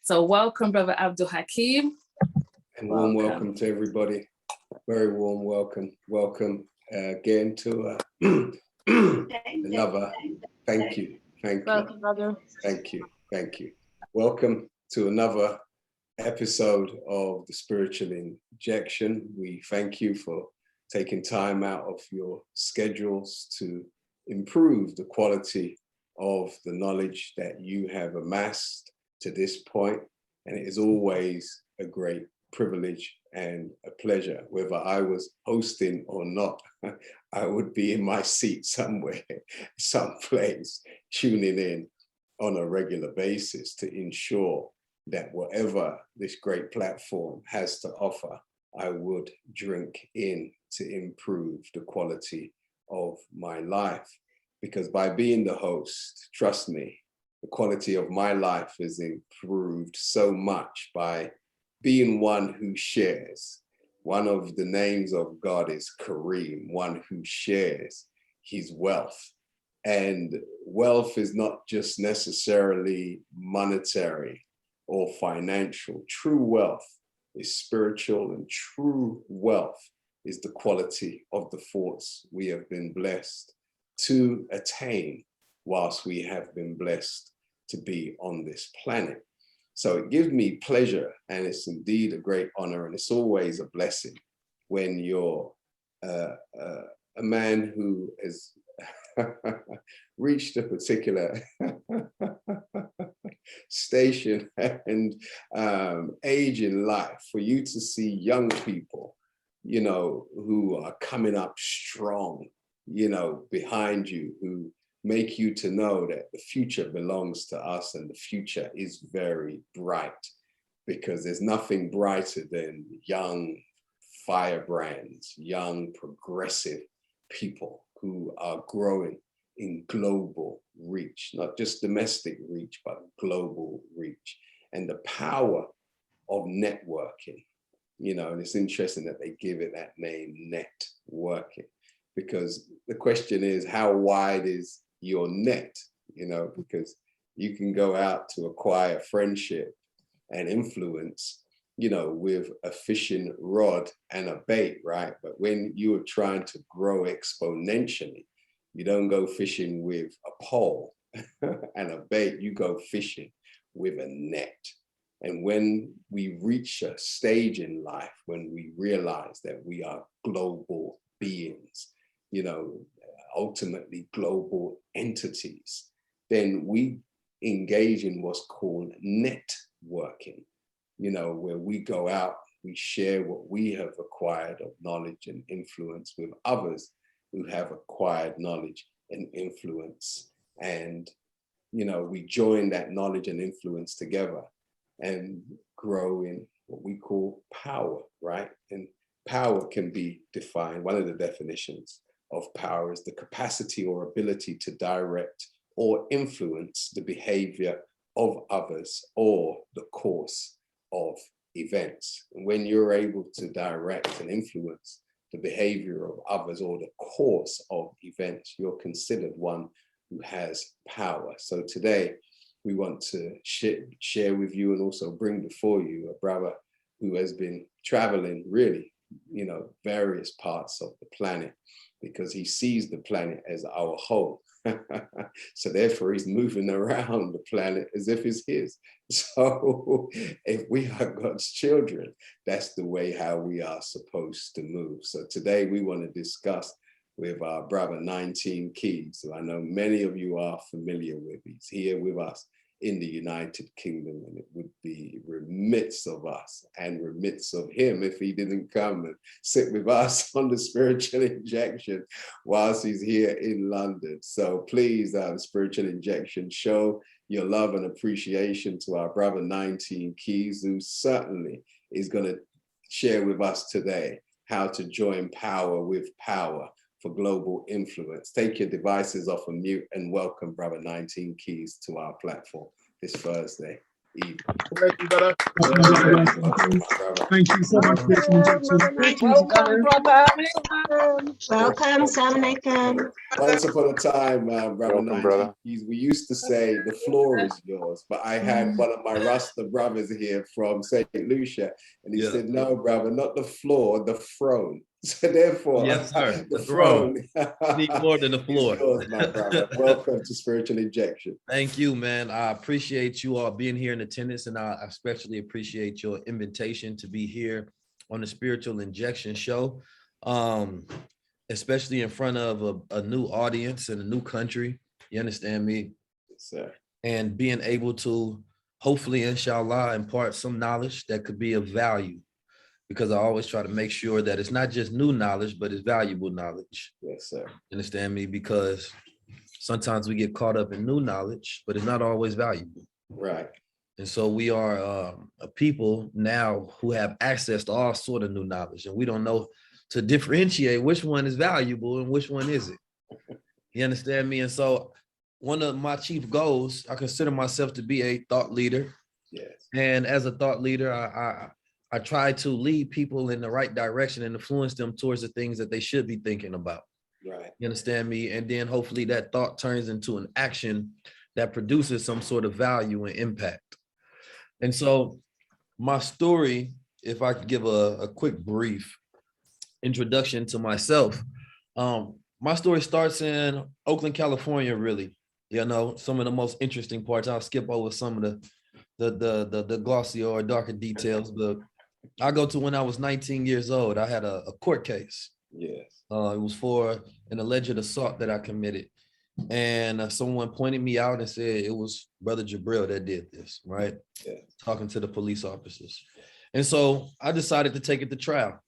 So welcome, Brother Abdul Hakim. And warm welcome to everybody. Very warm welcome. Welcome again to another. Thank you. Welcome, brother. Thank you. Welcome to another episode of the Spiritual Injection. We thank you for taking time out of your schedules to improve the quality of the knowledge that you have amassed to this point. And it is always a great privilege and a pleasure. Whether I was hosting or not, I would be in my seat somewhere, someplace, tuning in on a regular basis to ensure that whatever this great platform has to offer, I would drink in to improve the quality of my life. Because by being the host, trust me, the quality of my life is improved so much by being one who shares. One of the names of God is Kareem, one who shares his wealth. And wealth is not just necessarily monetary or financial. True wealth is spiritual, and true wealth is the quality of the thoughts we have been blessed to attain whilst we have been blessed to be on this planet. So it gives me pleasure, and it's indeed a great honor, and it's always a blessing when you're a man who has reached a particular station and age in life, for you to see young people, you know, who are coming up strong, you know, behind you, who make you to know that the future belongs to us, and the future is very bright, because there's nothing brighter than young firebrands, young progressive people who are growing in global reach, not just domestic reach, but global reach. And the power of networking, you know, and it's interesting that they give it that name, networking, because the question is, how wide is your net? You know, because you can go out to acquire friendship and influence, you know, with a fishing rod and a bait, right? But when you are trying to grow exponentially, you don't go fishing with a pole and a bait, you go fishing with a net. And when we reach a stage in life, when we realize that we are global beings, you know, ultimately global entities, then we engage in what's called networking, you know, where we go out, we share what we have acquired of knowledge and influence with others who have acquired knowledge and influence. And, you know, we join that knowledge and influence together and grow in what we call power, right? And power can be defined, one of the definitions of power is the capacity or ability to direct or influence the behavior of others or the course of events. And when you're able to direct and influence the behavior of others or the course of events, you're considered one who has power. So today we want to share with you and also bring before you a brother who has been traveling really, you know, various parts of the planet, because he sees the planet as our home. So therefore he's moving around the planet as if it's his. So if we are God's children, that's the way how we are supposed to move. So today we want to discuss with our brother 19 Keys, who I know many of you are familiar with. He's here with us in the United Kingdom, and it would be remiss of us and remiss of him if he didn't come and sit with us on the Spiritual Injection whilst he's here in London. So please, Spiritual Injection, show your love and appreciation to our brother 19 Keys, who certainly is going to share with us today how to join power with power for global influence. Take your devices off of mute and welcome brother 19 Keys to our platform this Thursday. evening. Thank you, brother. Thank you so much for this injection. Thank you, Welcome, brother. brother. Welcome. Assalamu alaikum. Once upon a time, Brother Welcome, Nine, brother. we used to say the floor is yours, but I had one of my Rasta brothers here from St. Lucia, and he said, no, brother, not the floor, the throne. So therefore, yes, sir. the throne Need more than the floor. is yours, my brother. Welcome to Spiritual Injection. Thank you, man. I appreciate you all being here in attendance, and I especially appreciate your invitation to be here on the Spiritual Injection show, especially in front of a new audience in a new country. You understand me? Yes, sir. And being able to hopefully, inshallah, impart some knowledge that could be of value, because I always try to make sure that it's not just new knowledge, but it's valuable knowledge. Yes, sir. Understand me? Because sometimes we get caught up in new knowledge, but it's not always valuable. Right. And so we are a people now who have access to all sort of new knowledge, and we don't know to differentiate which one is valuable and which one isn't. You understand me? And so one of my chief goals, I consider myself to be a thought leader. Yes. And as a thought leader, I try to lead people in the right direction and influence them towards the things that they should be thinking about. Right. You understand me? And then hopefully that thought turns into an action that produces some sort of value and impact. And so my story, if I could give a quick brief introduction to myself, my story starts in Oakland, California, really. You know, some of the most interesting parts. I'll skip over some of the glossier or darker details, but I go to when I was 19 years old. I had a court case. Yes. It was for an alleged assault that I committed. And someone pointed me out and said it was Brother Jabril that did this, right? Yeah. Talking to the police officers. And so I decided to take it to trial.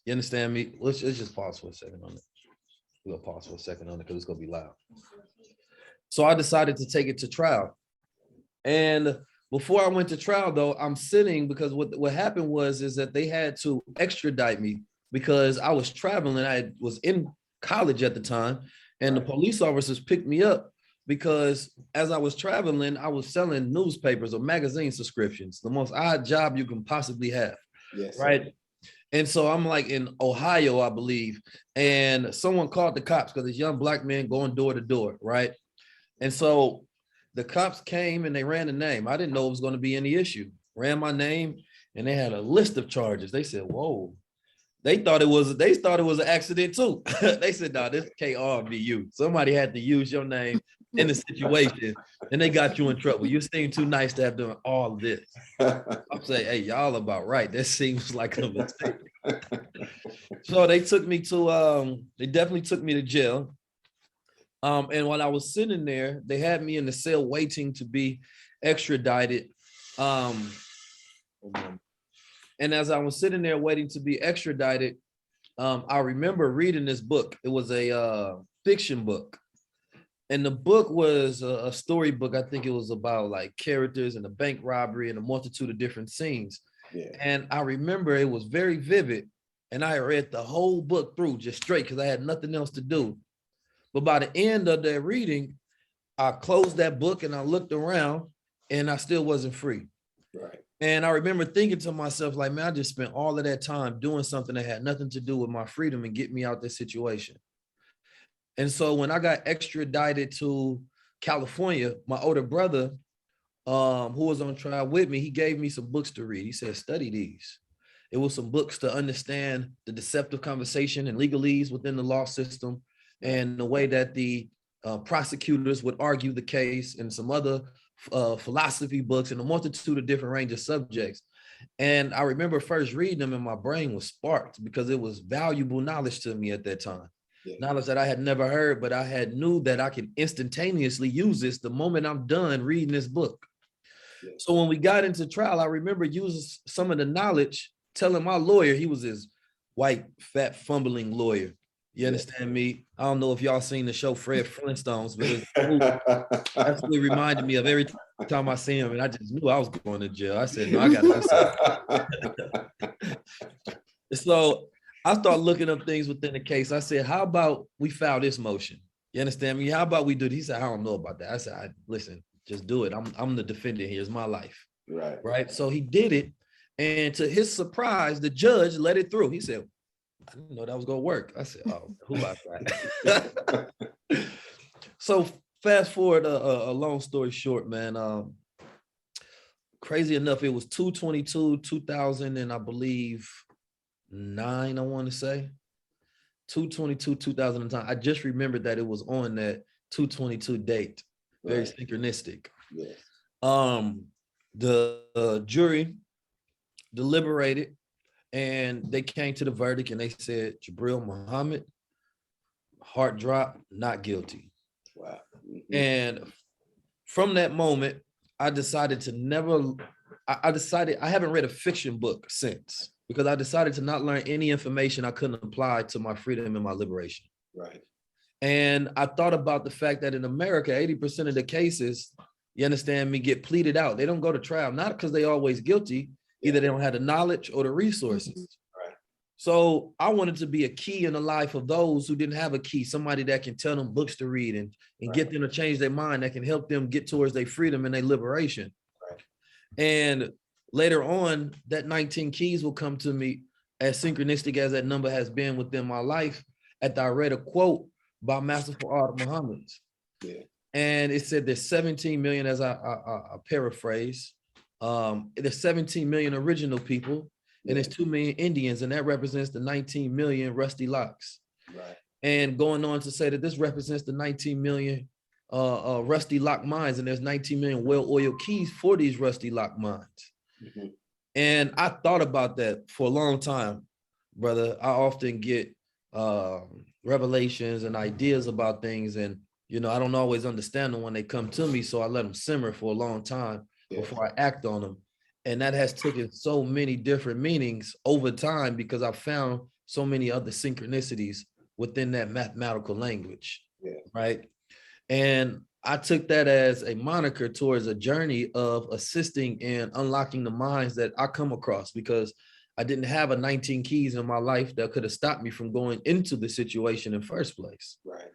You understand me? Let's just pause for a second on it. We'll pause for a second on it because it's going to be loud. So I decided to take it to trial. And before I went to trial, though, I'm sitting because what happened is that they had to extradite me because I was traveling. I was in college at the time, and the police officers picked me up because as I was traveling, I was selling newspapers or magazine subscriptions, the most odd job you can possibly have. Yes. Right. And so I'm like in Ohio, I believe, and someone called the cops because this young black man going door to door. Right. And so the cops came and they ran the name. I didn't know it was going to be any issue. Ran my name and they had a list of charges. They said, whoa. They thought it was an accident too. They said, no, this can't all be you. Somebody had to use your name in the situation and they got you in trouble. You seem too nice to have done all this. I'm saying, hey, y'all about right. That seems like a mistake. So they took me to, they definitely took me to jail. And while I was sitting there, they had me in the cell waiting to be extradited. And as I was sitting there waiting to be extradited, I remember reading this book. It was a fiction book. And the book was a story book. I think it was about like characters and a bank robbery and a multitude of different scenes. Yeah. And I remember it was very vivid. And I read the whole book through just straight because I had nothing else to do. But by the end of that reading, I closed that book and I looked around and I still wasn't free. Right. And I remember thinking to myself, like, man, I just spent all of that time doing something that had nothing to do with my freedom and get me out this situation. And so when I got extradited to California, my older brother, who was on trial with me, he gave me some books to read. He said, study these. It was some books to understand the deceptive conversation and legalese within the law system and the way that the prosecutors would argue the case, and some other philosophy books and a multitude of different range of subjects. And I remember first reading them and my brain was sparked because it was valuable knowledge to me at that time. Yeah. Knowledge that I had never heard, but I had knew that I could instantaneously use this the moment I'm done reading this book. Yeah. So when we got into trial, I remember using some of the knowledge, telling my lawyer, he was this white, fat, fumbling lawyer. You understand me? I don't know if y'all seen the show Fred Flintstones, but that's what reminded me of every time I see him, and I just knew I was going to jail. I said, no, I got to do something. So I started looking up things within the case. I said, how about we file this motion? You understand me? How about we do this? He said, I don't know about that. I said, listen, just do it. I'm the defendant here. It's my life. Right. right? So he did it, and to his surprise, the judge let it through. He said, I didn't know that was gonna work. I said, oh, who I that? So fast forward a long story short, man. Crazy enough, it was 2/22/2000, and I believe 9, I want to say 2/22/2009. I just remembered that it was on that 2/22 date. Very Right. synchronistic. Yeah. The jury deliberated, and they came to the verdict, and they said Jabril Muhammad, heart drop, not guilty. Wow. Mhm. And from that moment, I decided to never, I decided I haven't read a fiction book since, because I decided to not learn any information I couldn't apply to my freedom and my liberation. Right. And I thought about the fact that in America, 80% of the cases, you understand me, get pleaded out. They don't go to trial, not because they always guilty, either they don't have the knowledge or the resources. Right. So I wanted to be a key in the life of those who didn't have a key, somebody that can tell them books to read and get them to change their mind, that can help them get towards their freedom and their liberation. Right. And later on, that 19 keys will come to me, as synchronistic as that number has been within my life, after I read a quote by Master Fard Muhammad. Yeah. And it said there's 17 million, as I paraphrase, there's 17 million original people, and there's 2 million Indians, and that represents the 19 million rusty locks. Right. And going on to say that this represents the 19 million rusty lock mines, and there's 19 million well-oiled keys for these rusty lock mines. Mhm. And I thought about that for a long time, brother. I often get revelations and ideas about things, and I don't always understand them when they come to me, so I let them simmer for a long time before I act on them. And that has taken so many different meanings over time, because I found so many other synchronicities within that mathematical language. Yeah. Right. And I took that as a moniker towards a journey of assisting in unlocking the minds that I come across, because I didn't have a 19 keys in my life that could have stopped me from going into the situation in the first place. Right.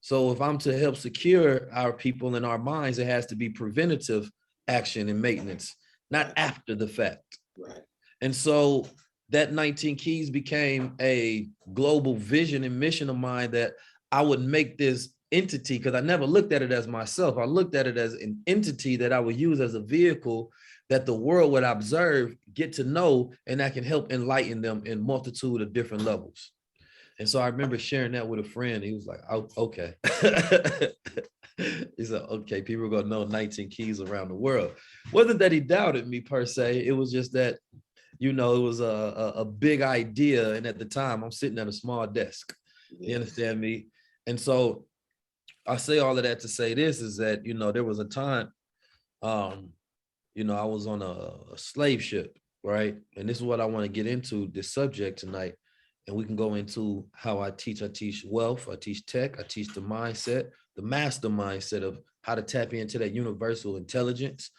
So if I'm to help secure our people and our minds, it has to be preventative action and maintenance, not after the fact. Right. And so that 19 keys became a global vision and mission of mine, that I would make this entity, because I never looked at it as myself. I looked at it as an entity that I would use as a vehicle that the world would observe, get to know, and that can help enlighten them in multitude of different levels. And so I remember sharing that with a friend. He was like, oh, okay. He said, okay, people are gonna know 19 keys around the world. Wasn't that he doubted me per se. It was just that, it was a big idea. And at the time, I'm sitting at a small desk. You understand me? And so I say all of that to say this is that, there was a time, I was on a slave ship, right? And this is what I want to get into, this subject tonight. And we can go into how I teach. I teach wealth, I teach tech, I teach the mindset, the master mindset of how to tap into that universal intelligence.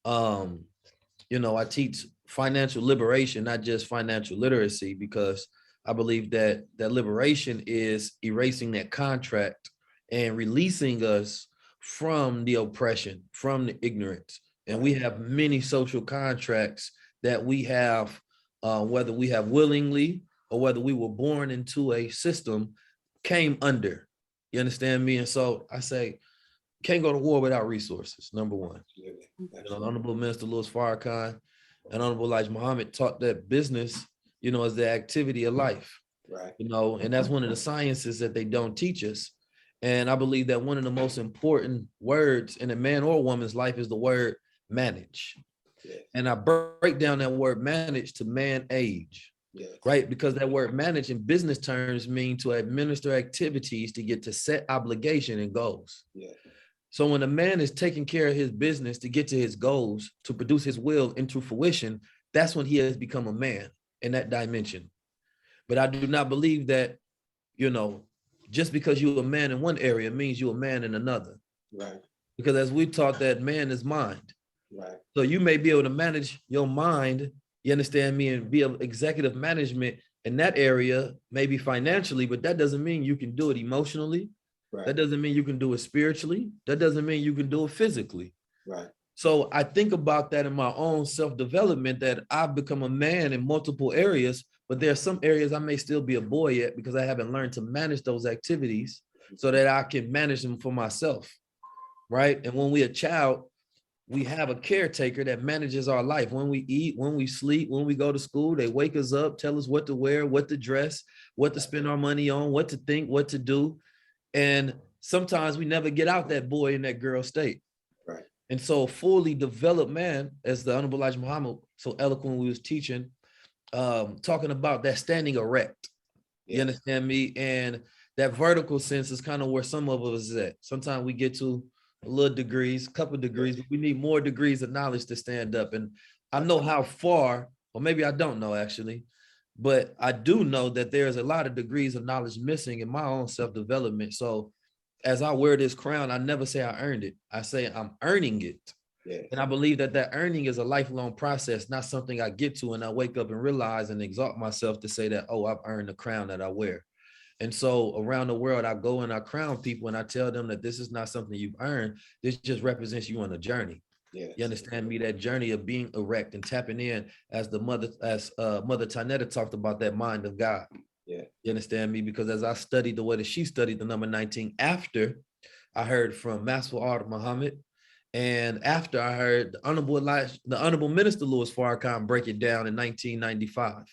I teach financial liberation, not just financial literacy, because I believe that liberation is erasing that contract and releasing us from the oppression, from the ignorance. And we have many social contracts that we have, whether we have willingly or whether we were born into a system, came under. You understand me? And so I say, can't go to war without resources, number one. Honorable Minister Louis Farrakhan and Honorable Elijah Muhammad taught that business, is the activity of life. Right. And that's one of the sciences that they don't teach us. And I believe that one of the most important words in a man or woman's life is the word manage. Yeah. And I break down that word manage to manage, right? Because that word manage in business terms mean to administer activities to get to set obligation and goals. Yeah. So when a man is taking care of his business to get to his goals, to produce his will into fruition, that's when he has become a man in that dimension. But I do not believe that, just because you're a man in one area means you're a man in another. Right. Because as we taught, that man is mind. Right. So you may be able to manage your mind, you understand me, and be an executive management in that area, maybe financially, but that doesn't mean you can do it emotionally. Right. That doesn't mean you can do it spiritually. That doesn't mean you can do it physically. Right. So I think about that in my own self-development, that I've become a man in multiple areas, but there are some areas I may still be a boy yet because I haven't learned to manage those activities so that I can manage them for myself, right? And when we're a child, we have a caretaker that manages our life. When we eat, when we sleep, when we go to school, they wake us up, tell us what to wear, what to dress, what to spend our money on, what to think, what to do. And sometimes we never get out that boy and that girl state. Right. And so a fully developed man, as the Honorable Elijah Muhammad so eloquently was teaching, talking about that standing erect. You Yes. understand me? And that vertical sense is kind of where some of us is at. Sometimes we get to a little degrees, couple degrees, but we need more degrees of knowledge to stand up. And I know how far, or maybe I don't know actually, but I do know that there's a lot of degrees of knowledge missing in my own self-development. So as I wear this crown, I never say I earned it. I say I'm earning it. Yes. And I believe that that earning is a lifelong process, not something I get to and I wake up and realize and exalt myself to say that, oh, I've earned the crown that I wear. And so around the world, I go and I crown people and I tell them that this is not something you've earned. This just represents you on a journey. Yes. You understand me? That journey of being erect and tapping in, as Mother Tanetta talked about, that mind of God. Yeah. You understand me? Because as I studied the way that she studied the number 19, after I heard from Master Ard Muhammad, and after I heard the Honorable Minister Louis Farrakhan break it down in 1995.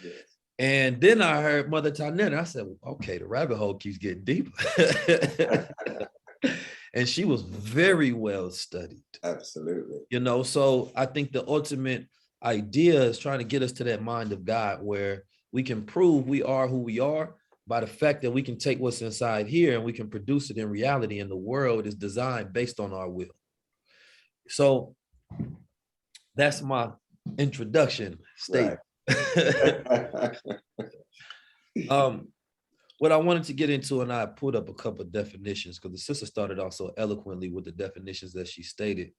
Yes. And then I heard Mother Tanetta. I said, okay, the rabbit hole keeps getting deeper. And she was very well studied. Absolutely. You know, so I think the ultimate idea is trying to get us to that mind of God where we can prove we are who we are by the fact that we can take what's inside here and we can produce it in reality, and the world is designed based on our will. So that's my introduction statement. Right. What I wanted to get into, and I put up a couple of definitions because the sister started off so eloquently with the definitions that she stated.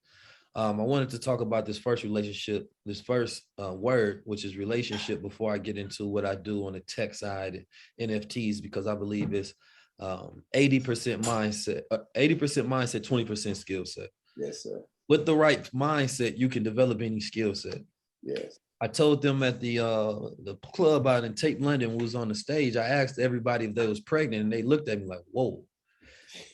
I wanted to talk about this first relationship, this first word, which is relationship, before I get into what I do on the tech side, NFTs, because I believe it's 80% mindset, 20% skill set. Yes, sir. With the right mindset, you can develop any skill set. Yes. I told them at the club out in Tate London was on the stage. I asked everybody if they was pregnant, and they looked at me like, whoa.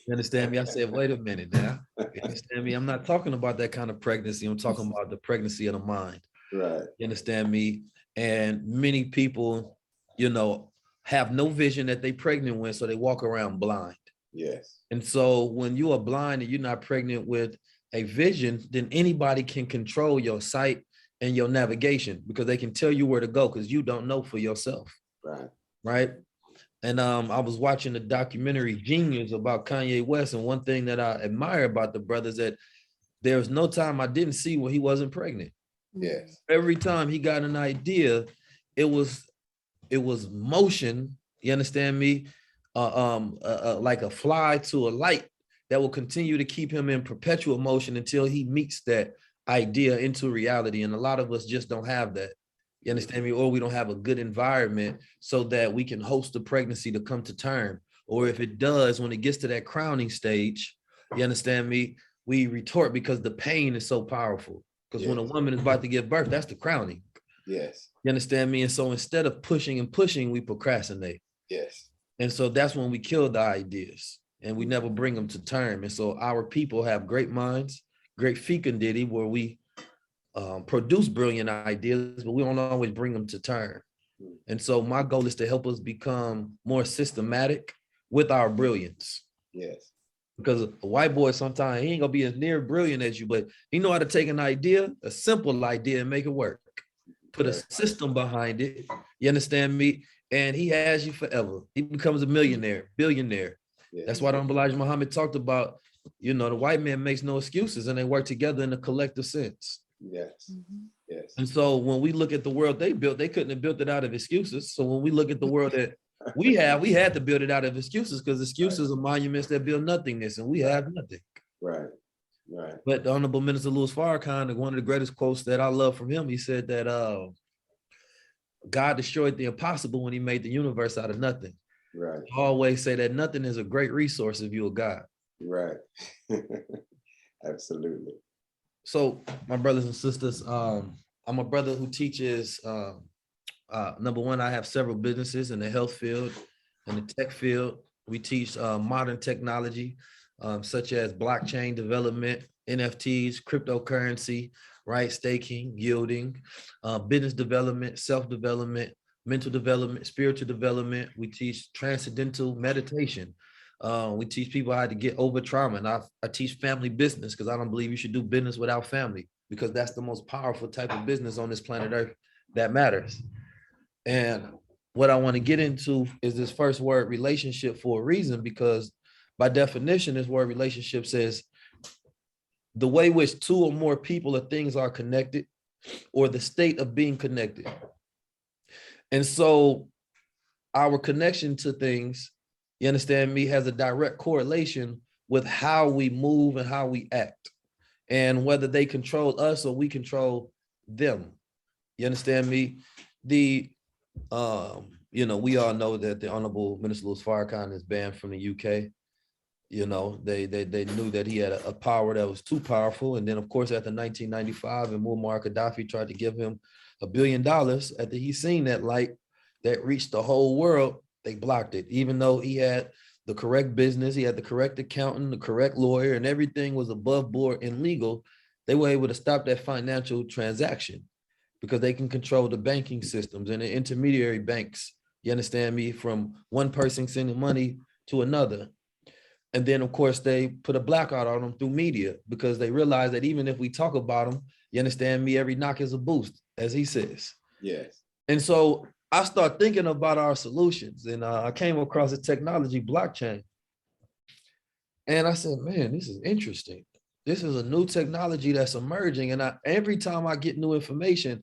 You understand me? I said, wait a minute now. You understand me? I'm not talking about that kind of pregnancy. I'm talking about the pregnancy of the mind. Right. You understand me? And many people, you know, have no vision that they pregnant with, so they walk around blind. Yes. And so when you are blind and you're not pregnant with a vision, then anybody can control your sight and your navigation, because they can tell you where to go because you don't know for yourself. Right. Right. And I was watching the documentary Genius about Kanye West, and one thing that I admire about the brother is that there was no time I didn't see where he wasn't pregnant. Yes. Every time he got an idea, it was motion. You understand me? Like a fly to a light that will continue to keep him in perpetual motion until he meets that idea into reality. And a lot of us just don't have that. You understand me? Or we don't have a good environment so that we can host the pregnancy to come to term. Or if it does, when it gets to that crowning stage, you understand me? We retort because the pain is so powerful. Because when a woman is about to give birth, that's the crowning. Yes. You understand me? And so instead of pushing and pushing, we procrastinate. Yes. And so that's when we kill the ideas and we never bring them to term. And so our people have great minds, great fecundity, where we produce brilliant ideas, but we don't always bring them to term. And so my goal is to help us become more systematic with our brilliance. Yes. Because a white boy, sometimes he ain't gonna be as near brilliant as you, but he know how to take an idea, a simple idea, and make it work. Put a system behind it. You understand me? And he has you forever. He becomes a millionaire, billionaire. Yes. That's why Elijah Muhammad talked about, you know, the white man makes no excuses and they work together in a collective sense. Yes. Yes. And so when we look at the world they built, they couldn't have built it out of excuses. So when we look at the world that we had to build it out of excuses, because excuses are monuments that build nothingness, and we have nothing. Right. Right. But the Honorable Minister Louis Farrakhan, one of the greatest quotes that I love from him, he said that God destroyed the impossible when he made the universe out of nothing. Right. I always say that nothing is a great resource if you're a God. Right. Absolutely. So my brothers and sisters, I'm a brother who teaches, number one, I have several businesses in the health field and the tech field. We teach modern technology, such as blockchain development, NFTs, cryptocurrency, right? Staking, yielding, business development, self-development, mental development, spiritual development. We teach transcendental meditation. We teach people how to get over trauma. And I teach family business because I don't believe you should do business without family, because that's the most powerful type of business on this planet Earth that matters. And what I want to get into is this first word, relationship, for a reason, because by definition, this word relationship says the way which two or more people or things are connected, or the state of being connected. And so our connection to things, you understand me, has a direct correlation with how we move and how we act, and whether they control us or we control them. You understand me? We all know that the Honorable Minister Louis Farrakhan is banned from the UK. You know, they knew that he had a power that was too powerful. And then, of course, after 1995, and Muammar Gaddafi tried to give him $1 billion after he seen that light that reached the whole world, they blocked it. Even though he had the correct business, he had the correct accountant, the correct lawyer, and everything was above board and legal, they were able to stop that financial transaction because they can control the banking systems and the intermediary banks, you understand me, from one person sending money to another. And then, of course, they put a blackout on them through media because they realize that even if we talk about them, you understand me, every knock is a boost, as he says. Yes. And so I start thinking about our solutions, and I came across the technology blockchain. And I said, man, this is interesting. This is a new technology that's emerging. And every time I get new information,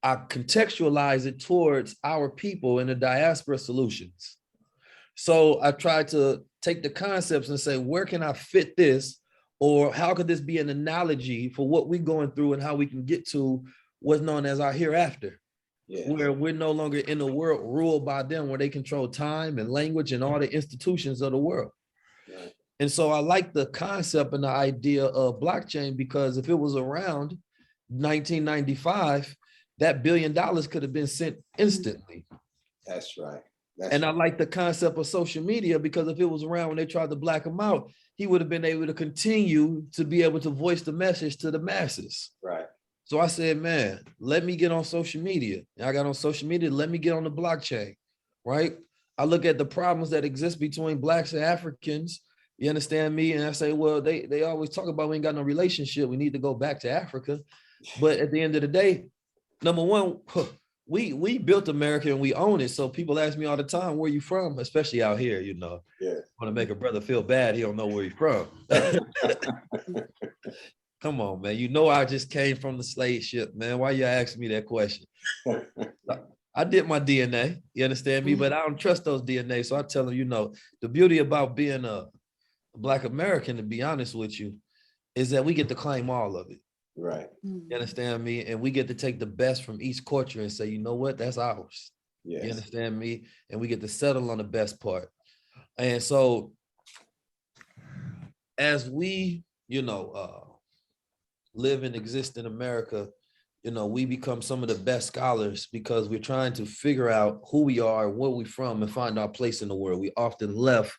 I contextualize it towards our people in the diaspora solutions. So I try to take the concepts and say, where can I fit this? Or how could this be an analogy for what we're going through and how we can get to what's known as our hereafter? Yes. Where we're no longer in a world ruled by them, where they control time and language and all the institutions of the world. Right. And so I like the concept and the idea of blockchain, because if it was around 1995, that $1 billion could have been sent instantly. That's right. And I like the concept of social media, because if it was around when they tried to black him out, he would have been able to continue to be able to voice the message to the masses. Right. So I said, man, let me get on social media. And I got on social media, let me get on the blockchain, right? I look at the problems that exist between Blacks and Africans, you understand me? And I say, well, they always talk about we ain't got no relationship, we need to go back to Africa. But at the end of the day, number one, we built America and we own it. So people ask me all the time, where you from? Especially out here, you know. Yeah. Want to make a brother feel bad, he don't know where he's from. Come on, man. You know I just came from the slave ship, man. Why you asking me that question? I did my DNA, you understand me? But I don't trust those DNA. So I tell them, you know, the beauty about being a Black American, to be honest with you, is that we get to claim all of it. Right. You understand me? And we get to take the best from each culture and say, you know what, that's ours. Yes. You understand me? And we get to settle on the best part. And so as we, you know, live and exist in America, you know, we become some of the best scholars because we're trying to figure out who we are, where we're from, and find our place in the world. We often left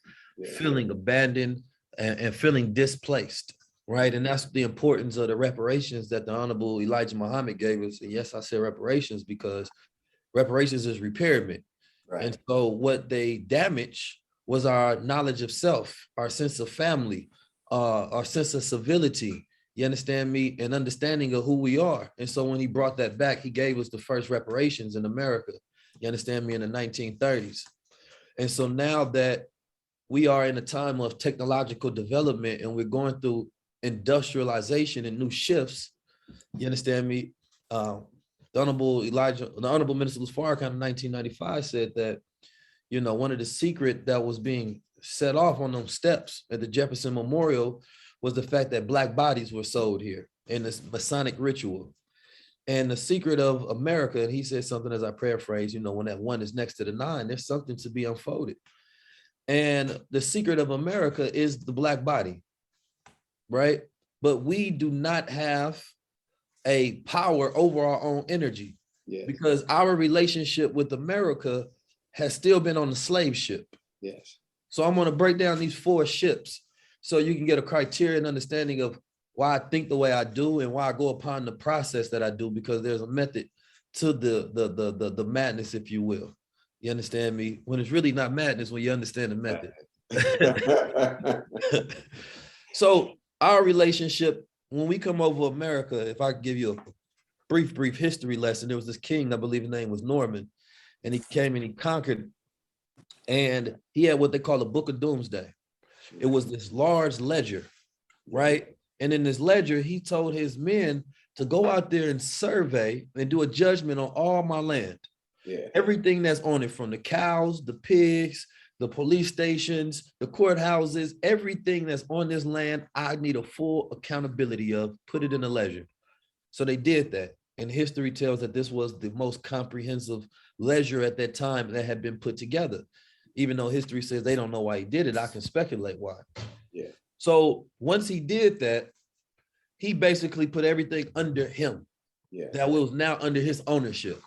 feeling abandoned and feeling displaced. Right. And that's the importance of the reparations that the Honorable Elijah Muhammad gave us. And yes, I say reparations because reparations is repairment. Right. And so what they damaged was our knowledge of self, our sense of family, our sense of civility. You understand me? And understanding of who we are. And so when he brought that back, he gave us the first reparations in America. You understand me? In the 1930s. And so now that we are in a time of technological development and we're going through industrialization and new shifts, you understand me? The Honorable Minister Louis Farrakhan in 1995 said that, you know, one of the secret that was being set off on those steps at the Jefferson Memorial was the fact that Black bodies were sold here in this Masonic ritual. And the secret of America, and he said something as I paraphrase, you know, when that 1 is next to the 9, there's something to be unfolded. And the secret of America is the Black body. Right? but we do not have a power over our own energy Yes. because our relationship with America has still been on the slave ship. Yes. So I'm going to break down these 4 ships so you can get a criteria and understanding of why I think the way I do and why I go upon the process that I do, because there's a method to the madness, if you will. You understand me? When it's really not madness, when you understand the method. So our relationship, when we come over America, if I give you a brief history lesson, there was this king, I believe his name was Norman, and he came and he conquered, and he had what they call a Book of Doomsday. It was this large ledger, right? And in this ledger, he told his men to go out there and survey and do a judgment on all my land. Yeah. Everything that's on it, from the cows, the pigs, the police stations, the courthouses, everything that's on this land, I need a full accountability of, put it in a ledger. So they did that. And history tells that this was the most comprehensive ledger at that time that had been put together. Even though history says they don't know why he did it, I can speculate why. Yeah. So once he did that, he basically put everything under him. Yeah. That was now under his ownership.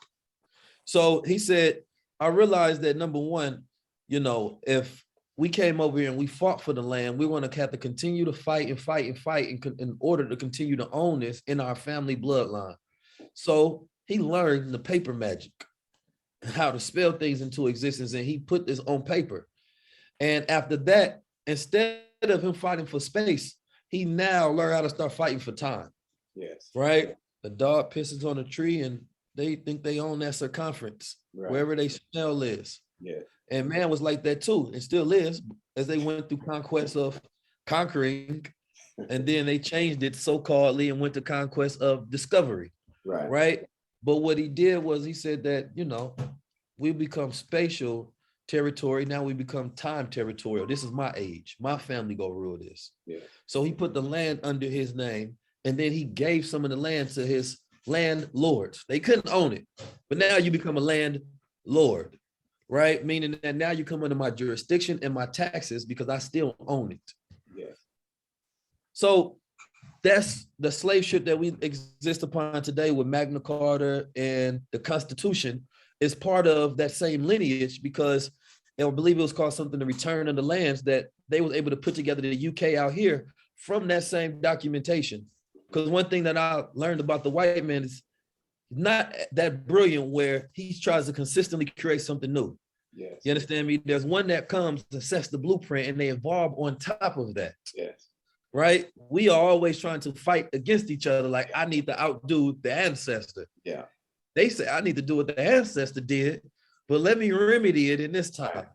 So he said, I realized that, number one, you know, if we came over here and we fought for the land, we're going to have to continue to fight in order to continue to own this in our family bloodline. So he learned the paper magic, how to spell things into existence, and he put this on paper. And after that, instead of him fighting for space, he now learned how to start fighting for time. Yes. Right? The dog pisses on a tree and they think they own that circumference, Right. wherever they smell is. Yeah. And man was like that too. It still is, as they went through conquest of conquering, and then they changed it so-calledly and went to conquest of discovery. Right. Right. But what he did was he said that, you know, we become spatial territory. Now we become time territorial. This is my age. My family go rule this. Yeah. So he put the land under his name, and then he gave some of the land to his landlords. They couldn't own it, but now you become a landlord, right? Meaning that now you come under my jurisdiction and my taxes because I still own it. Yeah. So that's the slave ship that we exist upon today with Magna Carta and the Constitution is part of that same lineage, because I believe it was called something, the Return of the Lands, that they was able to put together the UK out here from that same documentation. Because one thing that I learned about the white man is not that brilliant, where he tries to consistently create something new. Yes. You understand me? There's one that comes to sets the blueprint and they evolve on top of that. Yes. Right? We are always trying to fight against each other. Like, I need to outdo the ancestor. Yeah. They say I need to do what the ancestor did, but let me remedy it in this time.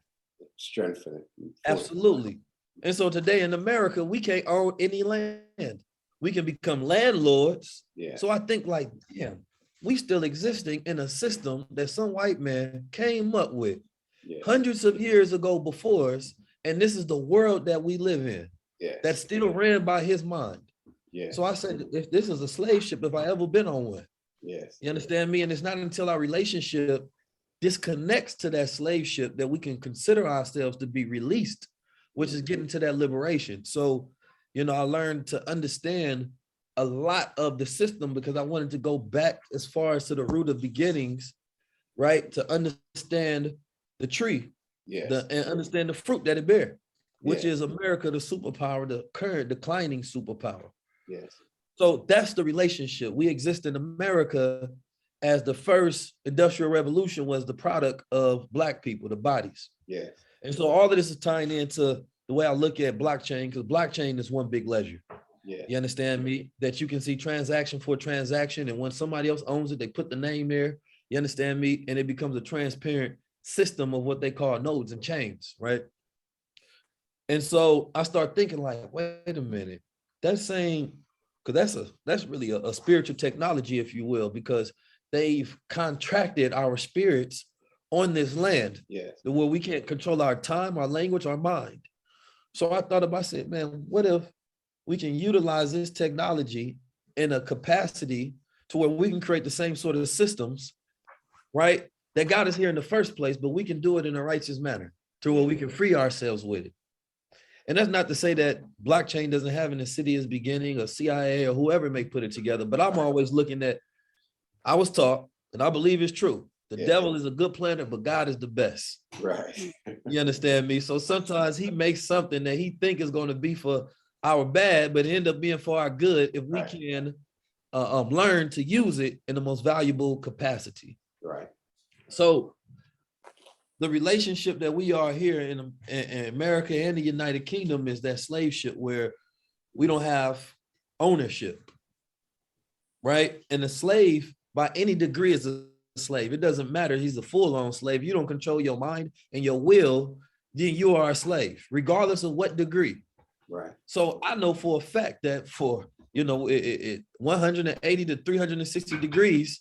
Strengthen it. Absolutely. And so today in America, we can't own any land. We can become landlords. Yeah. So I think, like, damn, we still existing in a system that some white man came up with Yeah. hundreds of years ago before us. And this is the world that we live in. Yes. That's still ran by his mind. Yeah. So I said, if this is a slave ship, if I ever been on one, Yes. you understand me? And it's not until our relationship disconnects to that slave ship that we can consider ourselves to be released, which is getting to that liberation. So, you know, I learned to understand a lot of the system because I wanted to go back as far as to the root of beginnings, right? To understand the tree, Yes. and understand the fruit that it bears, which Yeah. is America, the superpower, the current declining superpower. Yes. So that's the relationship. We exist in America as the first industrial revolution was the product of Black people, the bodies. Yes. And so all of this is tying into the way I look at blockchain, because blockchain is one big ledger. Yeah. You understand me? That you can see transaction for transaction. And when somebody else owns it, they put the name there. You understand me? And it becomes a transparent system of what they call nodes and chains, right? And so I start thinking like, wait a minute, that's saying, because that's really a spiritual technology, if you will, because they've contracted our spirits on this land Yes. where we can't control our time, our language, our mind. So I thought about, I said, man, what if we can utilize this technology in a capacity to where we can create the same sort of systems, right? That got us here in the first place, but we can do it in a righteous manner to where we can free ourselves with it. And that's not to say that blockchain doesn't have an insidious beginning or CIA or whoever may put it together, but I'm always looking at, I was taught, and I believe it's true. The Yeah. devil is a good planner, but God is the best. Right. You understand me? So sometimes he makes something that he think is going to be for our bad, but it end up being for our good if we Right. can learn to use it in the most valuable capacity. Right. So the relationship that we are here in America and the United Kingdom is that slave ship where we don't have ownership, right? And the slave by any degree is a slave. It doesn't matter. He's a full-on slave. You don't control your mind and your will, then you are a slave, regardless of what degree. Right. So I know for a fact that for, 180 to 360 degrees,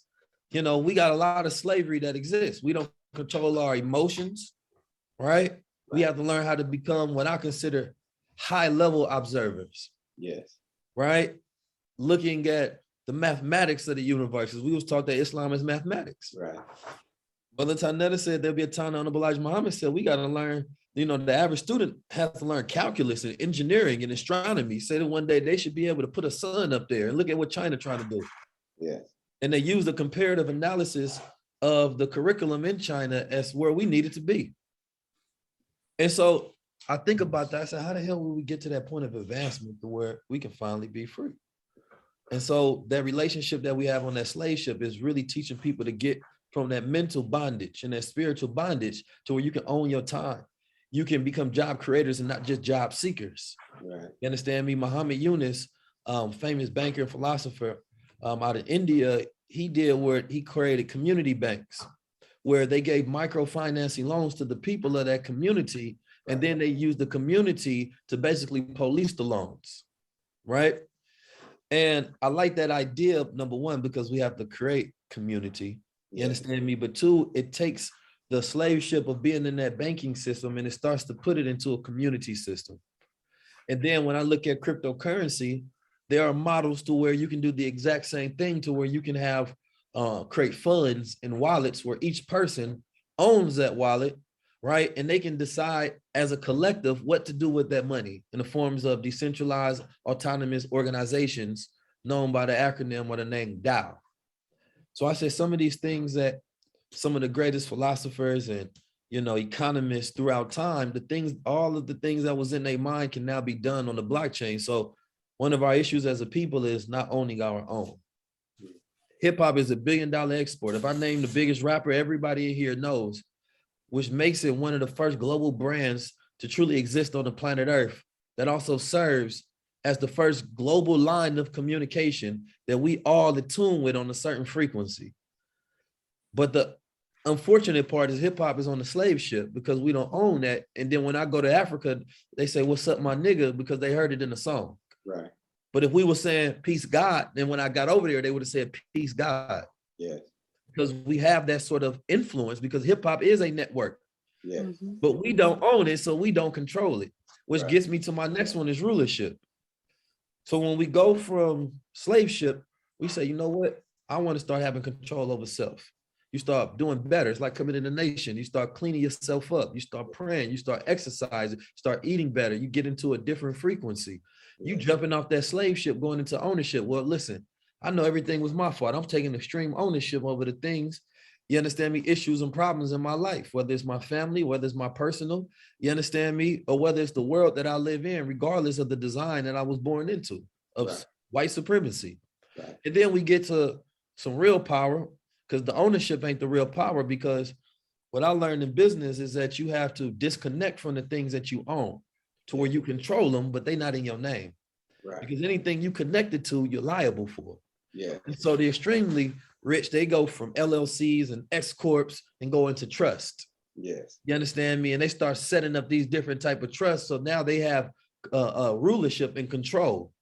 we got a lot of slavery that exists. We don't control our emotions, right? We have to learn how to become what I consider high-level observers, Yes. right? Looking at the mathematics of the universe. We was taught that Islam is mathematics. Right. Brother Tanetta said there'll be a time, Honorable Elijah Muhammad said, we got to learn, the average student has to learn calculus and engineering and astronomy. Said that one day they should be able to put a sun up there and look at what China trying to do. Yes. And they use the comparative analysis of the curriculum in China as where we needed to be. And so I think about that. I said, how the hell will we get to that point of advancement to where we can finally be free? And so that relationship that we have on that slave ship is really teaching people to get from that mental bondage and that spiritual bondage to where you can own your time. You can become job creators and not just job seekers. Right. You understand me? Muhammad Yunus, famous banker and philosopher out of India, he created community banks where they gave microfinancing loans to the people of that community. And then they used the community to basically police the loans, right? And I like that idea, number one, because we have to create community. You understand me? But two, it takes the slave ship of being in that banking system and it starts to put it into a community system. And then when I look at cryptocurrency, there are models to where you can do the exact same thing to where you can have create funds and wallets where each person owns that wallet, right? And they can decide as a collective what to do with that money in the forms of decentralized autonomous organizations known by the acronym or the name DAO. So I say some of these things that some of the greatest philosophers and economists throughout time, all of the things that was in their mind can now be done on the blockchain. So one of our issues as a people is not owning our own. Hip hop is $1 billion export. If I name the biggest rapper everybody in here knows, which makes it one of the first global brands to truly exist on the planet Earth, that also serves as the first global line of communication that we all attune with on a certain frequency. But the unfortunate part is hip hop is on the slave ship because we don't own that. And then when I go to Africa, they say, "What's up, my nigga?" because they heard it in the song. Right. But if we were saying peace God, then when I got over there, they would have said peace God. Yes. Because we have that sort of influence because hip hop is a network. Yes. But we don't own it, so we don't control it, which Right. gets me to my next one is rulership. So when we go from slave ship, we say, you know what? I want to start having control over self. You start doing better. It's like committing a nation. You start cleaning yourself up. You start praying. You start exercising. Start eating better. You get into a different frequency. You Yes. jumping off that slave ship, going into ownership. Well, listen, I know everything was my fault. I'm taking extreme ownership over the things, you understand me, issues and problems in my life, whether it's my family, whether it's my personal, you understand me, or whether it's the world that I live in, regardless of the design that I was born into of Right. white supremacy. Right. And then we get to some real power because the ownership ain't the real power, because what I learned in business is that you have to disconnect from the things that you own to where you control them, but they're not in your name. Right. Because anything you connected to, you're liable for. Yeah. And so the extremely rich, they go from LLCs and X Corps and go into trust. Yes. You understand me? And they start setting up these different type of trusts. So now they have rulership and control.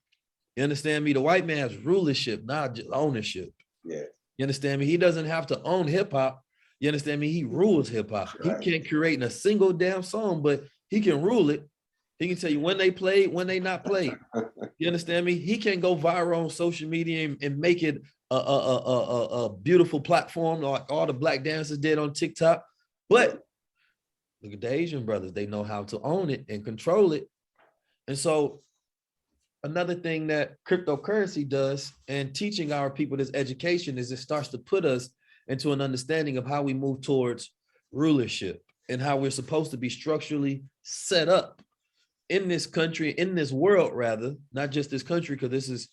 You understand me? The white man has rulership, not just ownership. Yes. You understand me? He doesn't have to own hip hop. You understand me? He rules hip hop. Right. He can't create a single damn song, but he can rule it. He can tell you when they played, when they not played. You understand me? He can go viral on social media and make it a beautiful platform like all the black dancers did on TikTok. But look at the Asian brothers. They know how to own it and control it. And so another thing that cryptocurrency does and teaching our people this education is it starts to put us into an understanding of how we move towards rulership and how we're supposed to be structurally set up in this country, in this world, rather, not just this country, because this is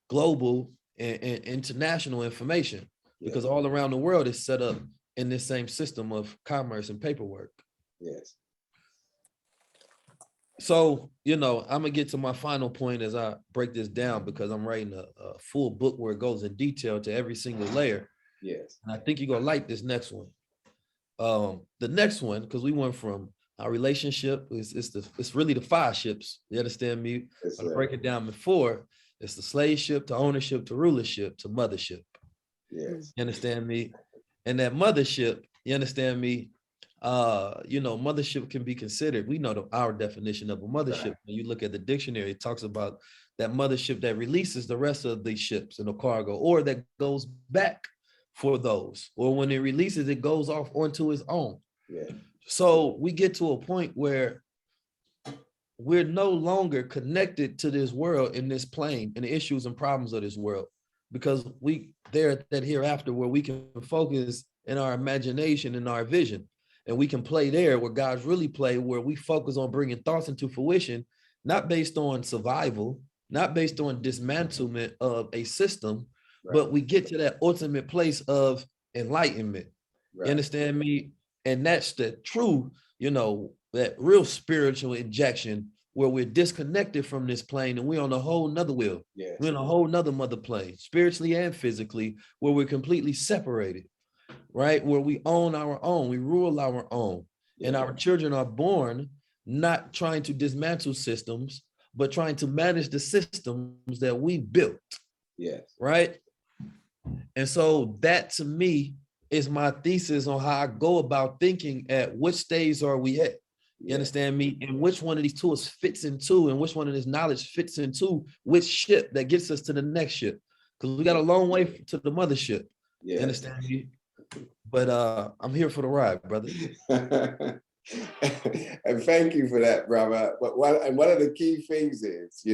global and international information, because all around the world is set up in this same system of commerce and paperwork. Yes. So, I'm gonna get to my final point as I break this down, because I'm writing a full book where it goes in detail to every single layer. Yes. And I think you're gonna like this next one. The next one, because we went from our relationship, it's really the 5 ships. You understand me? Yes, I'll sir. break it down before. It's the slave ship to ownership to rulership to mothership. Yes. You understand me? And that mothership, you understand me? Mothership can be considered. We know our definition of a mothership. Right. When you look at the dictionary, it talks about that mothership that releases the rest of the ships and the cargo, or that goes back for those, or when it releases, it goes off onto its own. Yeah. So we get to a point where we're no longer connected to this world in this plane and the issues and problems of this world, because they're at that hereafter where we can focus in our imagination and our vision, and we can play there where God's really play, where we focus on bringing thoughts into fruition, not based on survival, not based on dismantlement of a system, Right. but we get to that ultimate place of enlightenment. Right. You understand me? And that's the true, that real spiritual injection where we're disconnected from this plane and we're on a whole nother wheel. Yes. We're in a whole nother mother plane, spiritually and physically, where we're completely separated, right? Where we own our own, we rule our own. And our children are born not trying to dismantle systems, but trying to manage the systems that we built. Yes. Right. And so that to me is my thesis on how I go about thinking at which stage are we at. You understand me? And which one of these tools fits into, and which one of this knowledge fits into which ship that gets us to the next ship. Because we got a long way to the mothership. Yes. You understand me? But I'm here for the ride, brother. And thank you for that, brother. But one of the key things is,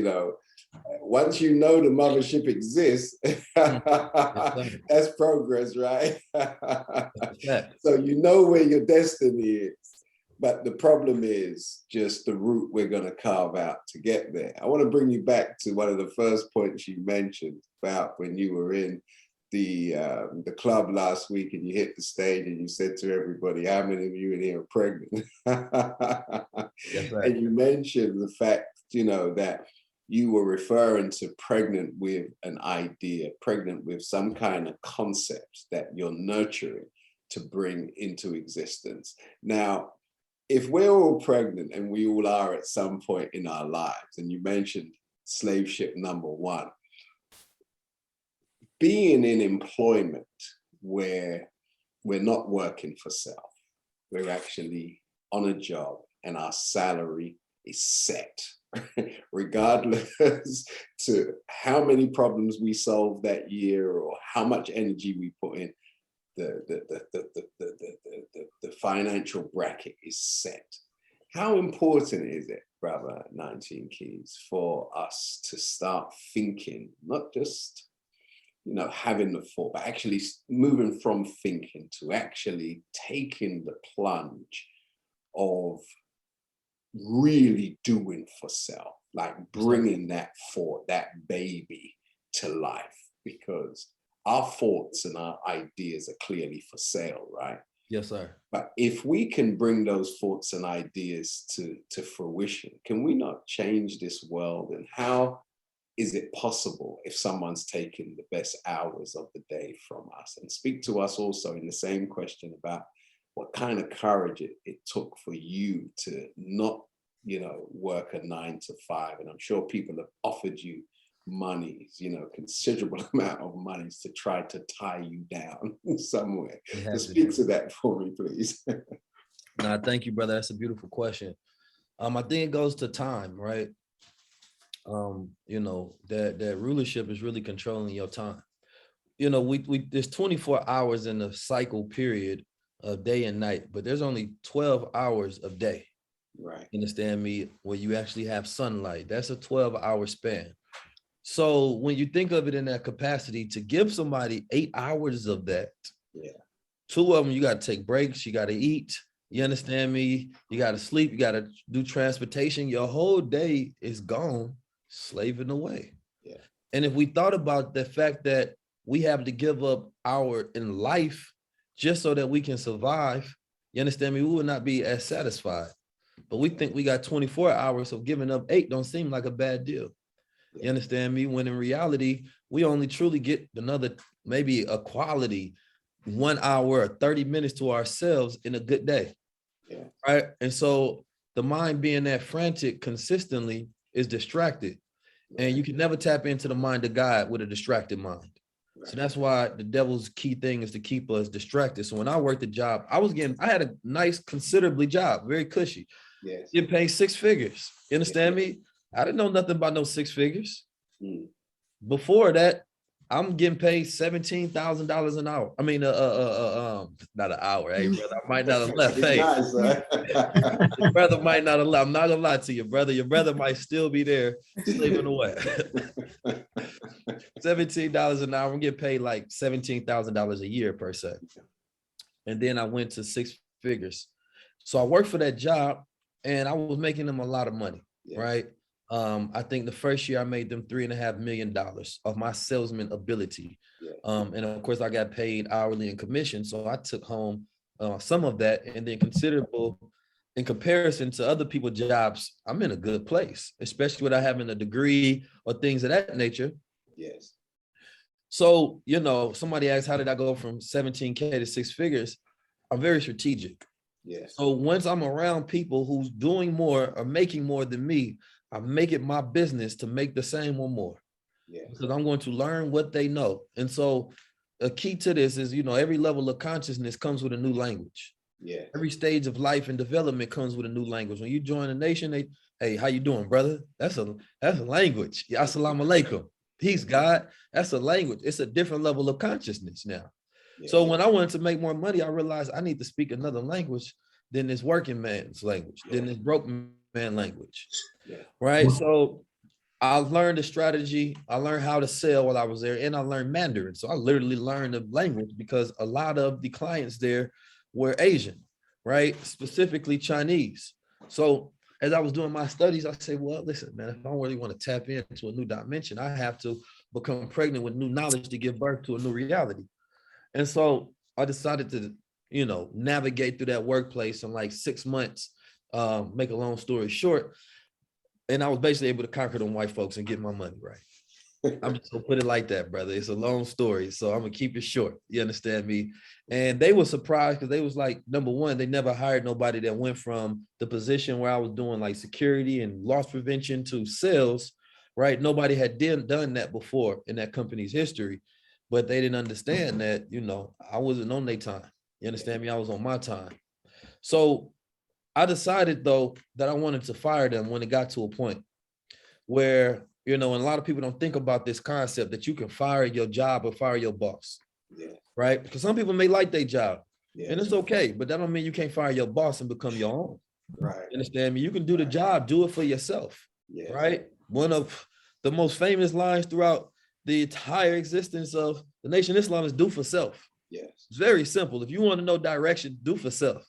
once you know the mothership exists, that's progress, right? So you know where your destiny is. But the problem is just the route we're going to carve out to get there. I want to bring you back to one of the first points you mentioned about when you were in the club last week and you hit the stage and you said to everybody, how many of you in here are pregnant? Yes, right. And you mentioned the fact, that you were referring to pregnant with an idea, pregnant with some kind of concept that you're nurturing to bring into existence. Now, if we're all pregnant, and we all are at some point in our lives, and you mentioned slave ship number 1, being in employment where we're not working for self, we're actually on a job and our salary is set, regardless to how many problems we solve that year or how much energy we put in, the financial bracket is set. How important is it, brother 19 Keys, for us to start thinking, not just having the thought, but actually moving from thinking to actually taking the plunge of really doing for self, like bringing that thought, that baby to life, because our thoughts and our ideas are clearly for sale, right? Yes, sir. But if we can bring those thoughts and ideas to fruition, can we not change this world? And how is it possible if someone's taken the best hours of the day from us? And speak to us also in the same question about what kind of courage it took for you to not, work a 9 to 5. And I'm sure people have offered you monies, considerable amount of monies to try to tie you down somewhere. So speak to that for me, please. Nah, thank you, brother. That's a beautiful question. I think it goes to time, right? That rulership is really controlling your time. There's 24 hours in the cycle period of day and night, but there's only 12 hours of day. Right. You understand me? Where you actually have sunlight. That's a 12-hour span. So when you think of it in that capacity, to give somebody 8 hours of that, Yeah. 2 of them, you got to take breaks, you got to eat. You understand me? You got to sleep, you got to do transportation. Your whole day is gone slaving away. Yeah. And if we thought about the fact that we have to give up our in life just so that we can survive, you understand me? We would not be as satisfied. But we think we got 24 hours, so giving up 8 don't seem like a bad deal. Yeah. You understand me? When in reality, we only truly get another, maybe a quality 1 hour or 30 minutes to ourselves in a good day. Yeah. Right. And so the mind being that frantic consistently is distracted. And you can never tap into the mind of God with a distracted mind. So that's why the devil's key thing is to keep us distracted. So when I worked the job, I had a nice, considerably job, very cushy. Yes. Get paid 6 figures. You understand me? I didn't know nothing about no 6 figures. Mm. Before that, I'm getting paid $17,000 an hour. I mean, not an hour. Hey, brother, I might not have left. Hey, Nice, your brother might not have left. I'm not gonna lie to you, brother. Your brother might still be there slaving away. $17 an hour. I'm getting paid like $17,000 a year per se. And then I went to 6 figures. So I worked for that job, and I was making them a lot of money, right? I think the first year I made them $3.5 million of my salesman ability. And of course I got paid hourly and commission. So I took home some of that, and then considerable in comparison to other people's jobs. I'm in a good place, especially without having a degree or things of that nature. Yes. So, somebody asked, how did I go from 17K to 6 figures? I'm very strategic. Yes. So once I'm around people who's doing more or making more than me, I make it my business to make the same or more. Yes. Because I'm going to learn what they know. And so a key to this is, every level of consciousness comes with a new language. Yeah. Every stage of life and development comes with a new language. When you join a nation, hey, how you doing, brother? That's a language. Assalamu alaikum. Peace, God. That's a language. It's a different level of consciousness now. Yeah. So when I wanted to make more money, I realized I need to speak another language than this working man's language, than this broke man language. Yeah. Right. So I learned the strategy. I learned how to sell while I was there, and I learned Mandarin. So I literally learned the language because a lot of the clients there were Asian, right? Specifically Chinese. So as I was doing my studies, I said, well, listen, man, if I really want to tap into a new dimension, I have to become pregnant with new knowledge to give birth to a new reality. And so I decided to, navigate through that workplace in like 6 months, make a long story short. And I was basically able to conquer them white folks and get my money right. I'm just gonna put it like that, brother. It's a long story, so I'm gonna keep it short. You understand me? And they were surprised because they was like, number one, they never hired nobody that went from the position where I was doing like security and loss prevention to sales, right? Nobody had done that before in that company's history, but they didn't understand that, I wasn't on their time. You understand me? I was on my time. So I decided though that I wanted to fire them when it got to a point where, and a lot of people don't think about this concept that you can fire your job or fire your boss, right? Because some people may like their job and it's okay, but that don't mean you can't fire your boss and become your own. Right. You understand me? You can do the job, do it for yourself, right? One of the most famous lines throughout the entire existence of the Nation of Islam is do for self. Yes. It's very simple. If you want to know direction, do for self.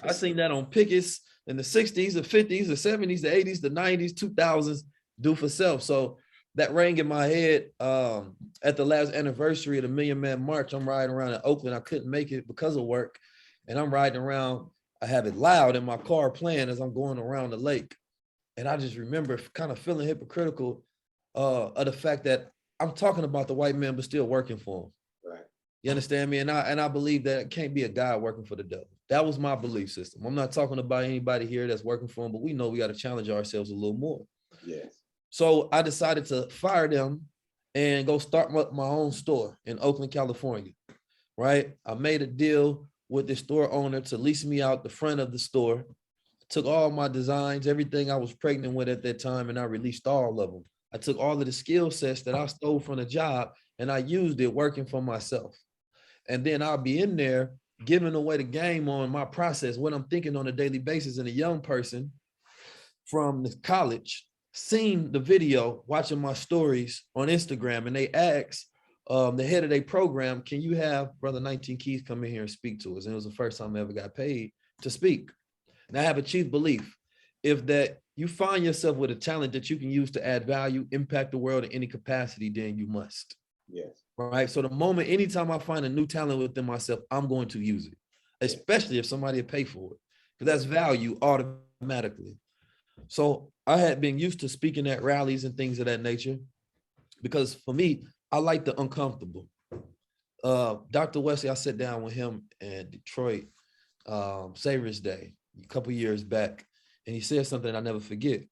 I seen that on pickets in the 60s, the 50s, the 70s, the 80s, the 90s, 2000s, do for self. So that rang in my head at the last anniversary of the Million Man March. I'm riding around in Oakland. I couldn't make it because of work. And I'm riding around. I have it loud in my car playing as I'm going around the lake. And I just remember kind of feeling hypocritical of the fact that I'm talking about the white man, but still working for him. Right. You understand me? And I believe that it can't be a God working for the devil. That was my belief system. I'm not talking about anybody here that's working for him, but we know we got to challenge ourselves a little more. Yes. So I decided to fire them and go start my own store in Oakland, California, right? I made a deal with the store owner to lease me out the front of the store, took all my designs, everything I was pregnant with at that time, and I released all of them. I took all of the skill sets that I stole from the job and I used it working for myself. And then I'll be in there giving away the game on my process, what I'm thinking on a daily basis. And a young person from the college seen the video, watching my stories on Instagram, and they asked the head of their program, can you have Brother 19 Keys come in here and speak to us? And it was the first time I ever got paid to speak. And I have a chief belief, if that you find yourself with a talent that you can use to add value, impact the world in any capacity, then you must. Yes. Right. So the moment, anytime I find a new talent within myself, I'm going to use it, especially if somebody will pay for it, because that's value automatically. So I had been used to speaking at rallies and things of that nature, because for me, I like the uncomfortable. Dr. Wesley, I sat down with him in Detroit, Savior's Day, a couple years back, and he said something I never forget.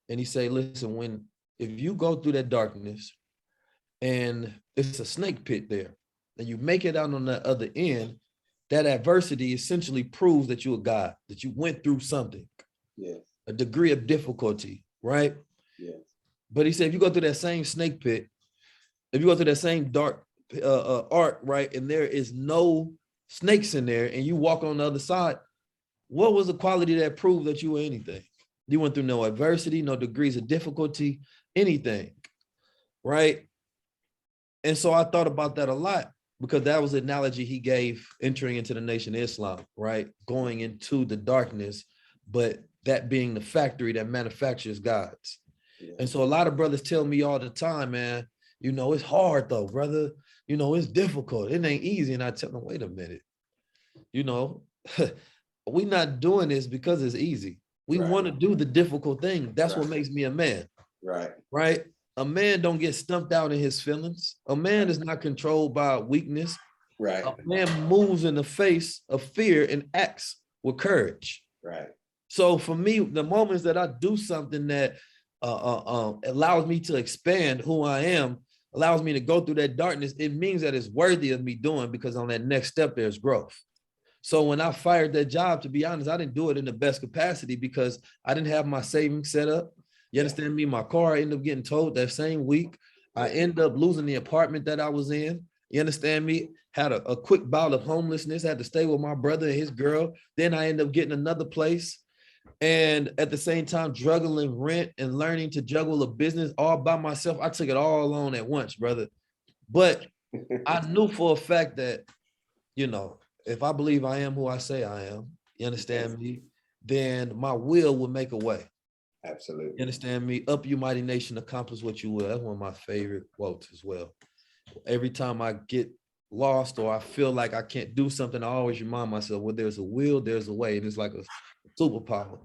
And he said, listen, if you go through that darkness and it's a snake pit there, and you make it out on the other end, that adversity essentially proves that you're a God, that you went through something. Yes. A degree of difficulty, right? Yes. But he said, if you go through that same snake pit, if you go through that same dark arc, right, and there is no snakes in there, and you walk on the other side, what was the quality that proved that you were anything? You went through no adversity, no degrees of difficulty, anything, right? And so I thought about that a lot, because that was the analogy he gave entering into the Nation of Islam, right? Going into the darkness, but that being the factory that manufactures gods. Yeah. And so a lot of brothers tell me all the time, man, you know, it's hard though, brother. You know, it's difficult. It ain't easy. And I tell them, wait a minute, you know, we're not doing this because it's easy. We want to do the difficult thing. That's what makes me a man. Right. Right. A man don't get stumped out in his feelings. A man is not controlled by weakness. Right. A man moves in the face of fear and acts with courage. Right. So for me, the moments that I do something that allows me to expand who I am, allows me to go through that darkness, it means that it's worthy of me doing, because on that next step, there's growth. So when I fired that job, to be honest, I didn't do it in the best capacity because I didn't have my savings set up. You understand me? My car ended up getting towed that same week. I ended up losing the apartment that I was in. You understand me? Had a quick bout of homelessness, had to stay with my brother and his girl. Then I ended up getting another place. And at the same time, juggling rent and learning to juggle a business all by myself. I took it all on at once, brother. But I knew for a fact that, you know, if I believe I am who I say I am, you understand me, then my will make a way. Absolutely. You understand me? Up you mighty nation, accomplish what you will. That's one of my favorite quotes as well. Every time I get lost or I feel like I can't do something, I always remind myself, well, there's a will, there's a way. And it's like a superpower.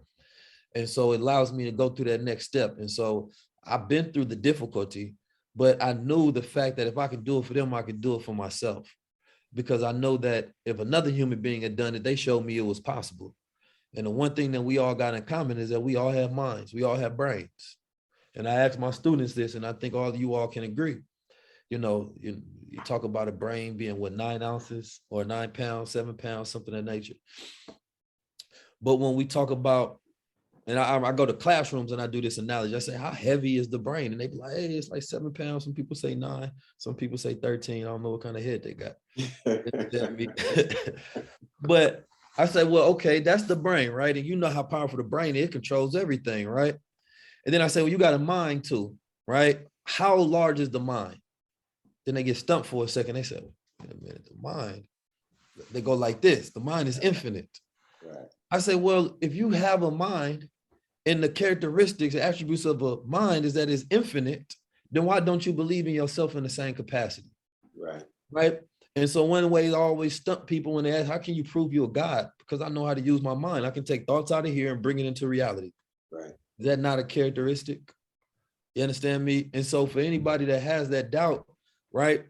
And so it allows me to go through that next step. And so I've been through the difficulty, but I knew the fact that if I could do it for them, I could do it for myself. Because I know that if another human being had done it, they showed me it was possible. And the one thing that we all got in common is that we all have minds, we all have brains. And I ask my students this, and I think all of you all can agree. You know, you talk about a brain being what, 9 ounces or 9 pounds, 7 pounds, something of that nature. But when we talk about, and I go to classrooms and I do this analogy, I say, how heavy is the brain? And they be like, hey, it's like 7 pounds. Some people say 9, some people say 13. I don't know what kind of head they got. But I say, well, okay, that's the brain, right? And you know how powerful the brain is, it controls everything, right? And then I say, well, you got a mind too, right? How large is the mind? Then they get stumped for a second. They say, wait a minute, the mind. They go like this, the mind is infinite. Right. I say, well, if you have a mind and the characteristics, the attributes of a mind is that it's infinite, then why don't you believe in yourself in the same capacity? Right. Right. And so one way I always stump people when they ask, how can you prove you're a God? Because I know how to use my mind. I can take thoughts out of here and bring it into reality. Right. Is that not a characteristic? You understand me? And so for anybody that has that doubt, right?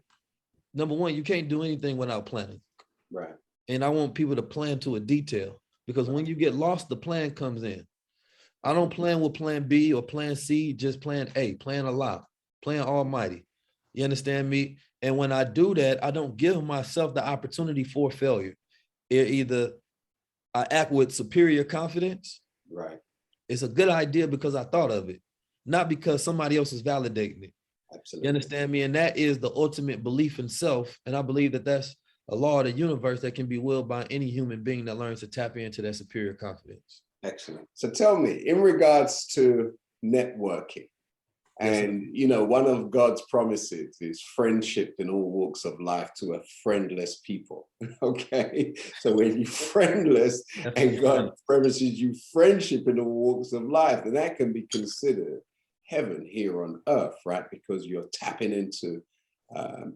Number one, you can't do anything without planning. Right. And I want people to plan to a detail, because when you get lost, the plan comes in. I don't plan with plan B or plan C, just plan A, plan Allah, plan Almighty. You understand me? And when I do that, I don't give myself the opportunity for failure. Either I act with superior confidence. Right. It's a good idea because I thought of it, not because somebody else is validating it. Absolutely. You understand me? And that is the ultimate belief in self. And I believe that that's a law of the universe that can be willed by any human being that learns to tap into that superior confidence. Excellent. So tell me, in regards to networking, Yes, sir. and you know, one of God's promises is friendship in all walks of life to a friendless people. Okay. So when you're friendless and God promises you friendship in all walks of life, then that can be considered heaven here on earth, right? Because you're tapping into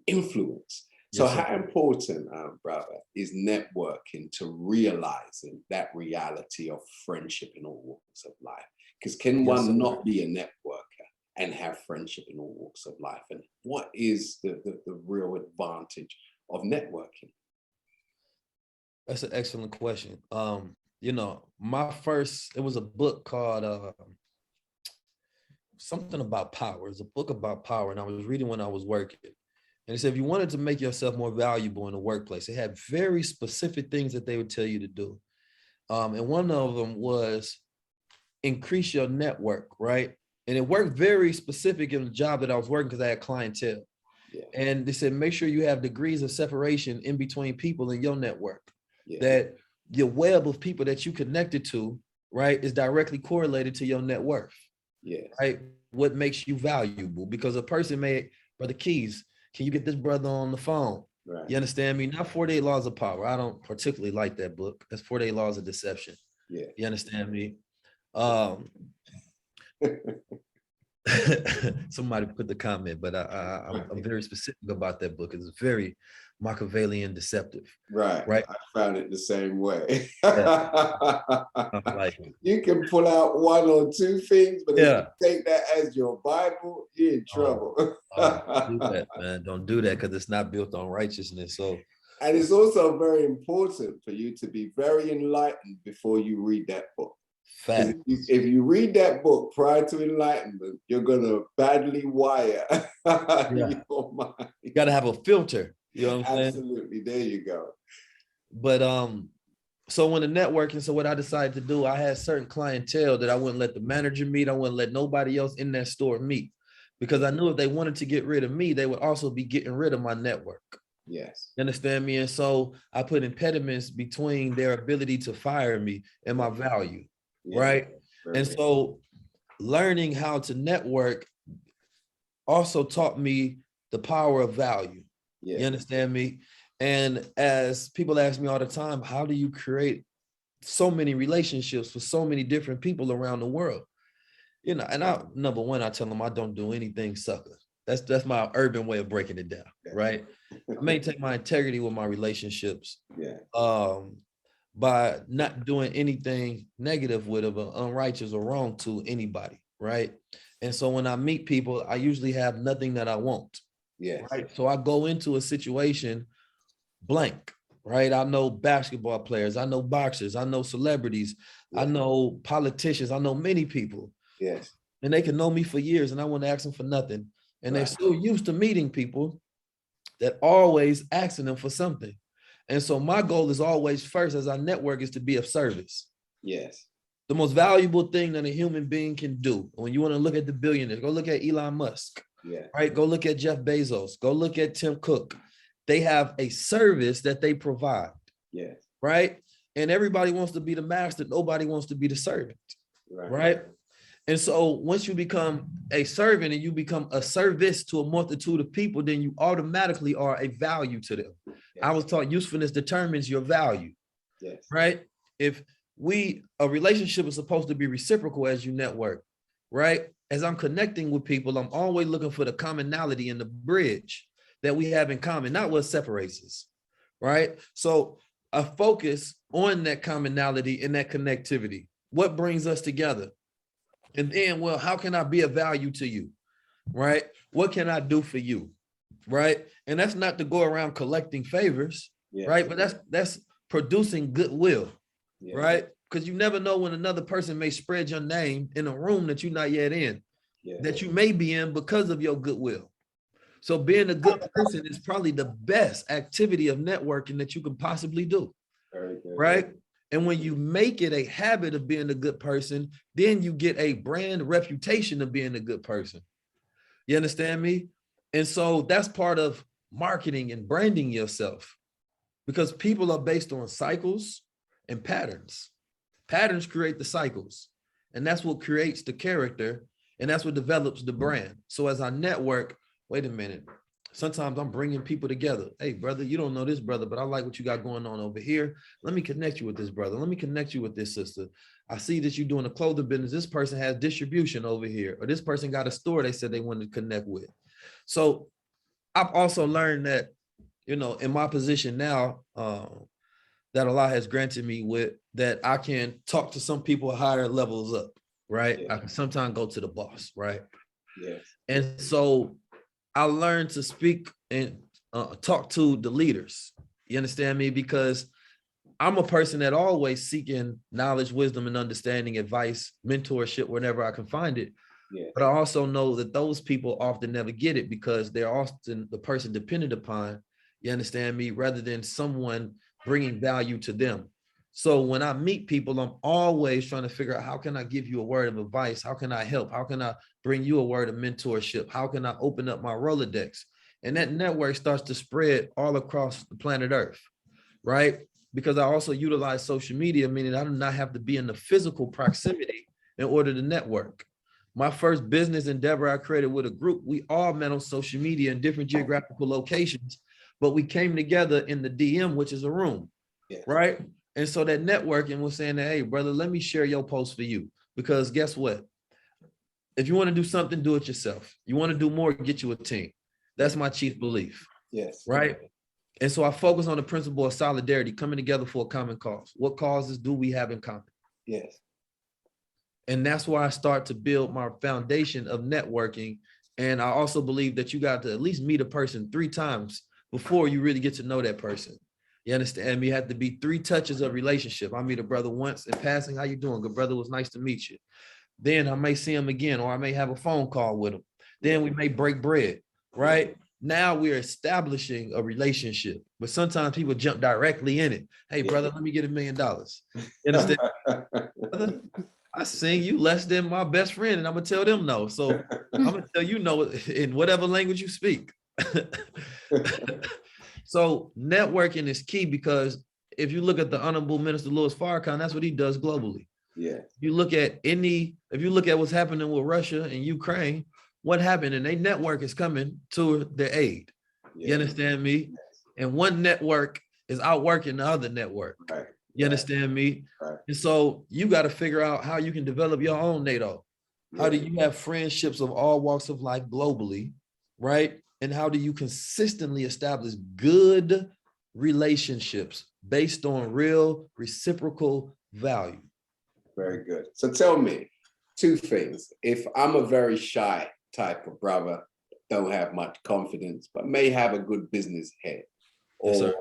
influence. So Yes, sir. how important, brother, is networking to realizing that reality of friendship in all walks of life? Because can Yes, sir. one not be a networker and have friendship in all walks of life? And what is the real advantage of networking? That's an excellent question. You know, it was a book called something about power. It's a book about power, and I was reading when I was working. And it said, if you wanted to make yourself more valuable in the workplace, it had very specific things that they would tell you to do. And one of them was increase your network, right? And it worked very specific in the job that I was working because I had clientele. Yeah. And they said, make sure you have degrees of separation in between people in your network, Yeah. that your web of people that you connected to, right, is directly correlated to your net worth, Yes. right? What makes you valuable? Because a person may, Brother Keys, can you get this brother on the phone? Right. You understand me? Not 48 Laws of Power. I don't particularly like that book. That's 48 Laws of Deception. Yeah. You understand me? Somebody put the comment, but I'm very specific about that book. It's very Machiavellian deceptive. Right. Right. I found it the same way. Like, You can pull out one or two things, but if yeah. you take that as your Bible, you're in trouble. Don't do that, man. Don't do that, because it's not built on righteousness. So And it's also very important for you to be very enlightened before you read that book. 'Cause fact. if you read that book prior to enlightenment, you're gonna badly wire your mind. You gotta have a filter. You know what I'm saying? Absolutely. There you go. But so when the networking, so what I decided to do, I had certain clientele that I wouldn't let the manager meet. I wouldn't let nobody else in that store meet, because I knew if they wanted to get rid of me, they would also be getting rid of my network. Yes. You understand me? And so I put impediments between their ability to fire me and my value, Yeah. right? Very And good. so learning how to network also taught me the power of value. Yeah. You understand me? And as people ask me all the time, how do you create so many relationships with so many different people around the world? You know, and number one, I tell them I don't do anything sucker. That's my urban way of breaking it down, right? I maintain my integrity with my relationships, Yeah. by not doing anything negative with them, unrighteous or wrong to anybody, right? And so when I meet people, I usually have nothing that I want. Yes. Right. So I go into a situation blank, right? I know basketball players, I know boxers, I know celebrities, I Yeah. know politicians, I know many people, Yes. and they can know me for years and I wouldn't ask them for nothing. And they're Right. so used to meeting people that always asking them for something. And so my goal is always first, as I network, is to be of service. Yes. The most valuable thing that a human being can do. When you want to look at the billionaires, go look at Elon Musk. Yeah. Right? Go look at Jeff Bezos. Go look at Tim Cook. They have a service that they provide, Yes. right? And everybody wants to be the master. Nobody wants to be the servant, Right. right? And so once you become a servant and you become a service to a multitude of people, then you automatically are a value to them. Yes. I was taught usefulness determines your value, Yes. right? If a relationship is supposed to be reciprocal as you network, right? As I'm connecting with people, I'm always looking for the commonality and the bridge that we have in common, not what separates us, right? So a focus on that commonality and that connectivity. What brings us together? And then, well, how can I be of value to you, right? What can I do for you, right? And that's not to go around collecting favors, Yes. right? But that's producing goodwill. Yes. Right? Because you never know when another person may spread your name in a room that you're not yet in, Yes. that you may be in because of your goodwill. So being a good person is probably the best activity of networking that you can possibly do. Very good. Right? And when you make it a habit of being a good person, then you get a brand reputation of being a good person. You understand me? And so that's part of marketing and branding yourself, because people are based on cycles and patterns. Patterns create the cycles, and that's what creates the character, and that's what develops the brand. So as I network, wait a minute, sometimes I'm bringing people together. Hey, brother, you don't know this brother, but I like what you got going on over here. Let me connect you with this brother. Let me connect you with this sister. I see that you're doing a clothing business. This person has distribution over here, or this person got a store they said they wanted to connect with. So I've also learned that, you know, in my position now, that Allah has granted me with, that I can talk to some people at higher levels up, right? Yeah. I can sometimes go to the boss, right? Yes. And so I learned to speak and talk to the leaders. You understand me? Because I'm a person that always seeking knowledge, wisdom, and understanding, advice, mentorship, whenever I can find it. Yeah. But I also know that those people often never get it because they're often the person dependent upon, you understand me, rather than someone bringing value to them. So when I meet people, I'm always trying to figure out, how can I give you a word of advice? How can I help? How can I bring you a word of mentorship? How can I open up my Rolodex? And that network starts to spread all across the planet Earth, right? Because I also utilize social media, meaning I do not have to be in the physical proximity in order to network. My first business endeavor I created with a group, we all met on social media in different geographical locations, but we came together in the DM, which is a room, Yeah. right? And so that networking was saying that, hey, brother, let me share your post for you. Because guess what? If you want to do something, do it yourself. You want to do more, get you a team. That's my chief belief, Yes. right? And so I focus on the principle of solidarity, coming together for a common cause. What causes do we have in common? Yes. And that's why I start to build my foundation of networking. And I also believe that you got to at least meet a person 3 times before you really get to know that person. You understand me? You have to be 3 touches of relationship. I meet a brother once in passing. How you doing? Good brother, was nice to meet you. Then I may see him again, or I may have a phone call with him. Then we may break bread, right? Now we're establishing a relationship, but sometimes people jump directly in it. Hey, brother, let me get $1 million. You understand? Brother, I sing you less than my best friend, and I'm gonna tell them no. So I'm gonna tell you no in whatever language you speak. So networking is key, because if you look at the Honorable Minister Louis Farrakhan, that's what he does globally. Yeah. You look at if you look at what's happening with Russia and Ukraine, what happened? And their network is coming to their aid. Yeah. You understand me? And one network is outworking the other network. Right. You understand me? Right. And so you got to figure out how you can develop your own NATO. How do you have friendships of all walks of life globally, right? And how do you consistently establish good relationships based on real reciprocal value? Very good. So tell me 2 things. If I'm a very shy type of brother, don't have much confidence, but may have a good business head, or Yes, sir.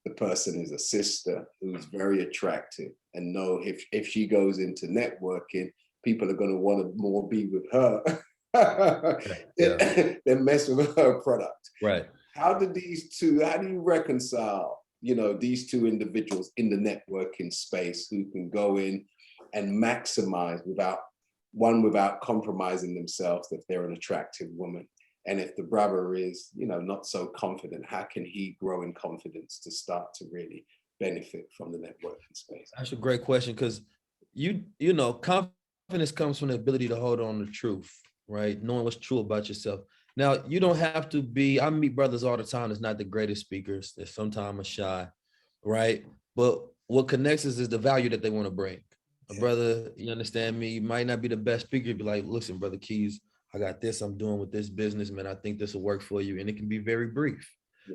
the person is a sister who's very attractive and know if she goes into networking, people are going to want to more be with her than mess with her product. Right. How do you reconcile, these 2 individuals in the networking space who can go in and maximize without compromising themselves if they're an attractive woman? And if the brother is, not so confident, how can he grow in confidence to start to really benefit from the networking space? That's a great question, because confidence comes from the ability to hold on to truth, right? Knowing what's true about yourself. Now, you don't have to be, I meet brothers all the time that's not the greatest speakers, that sometimes are shy, right? But what connects us is the value that they want to bring. A brother, you understand me, might not be the best speaker, be like, listen, Brother Keys, I got this I'm doing with this business, man. I think this will work for you. And it can be very brief,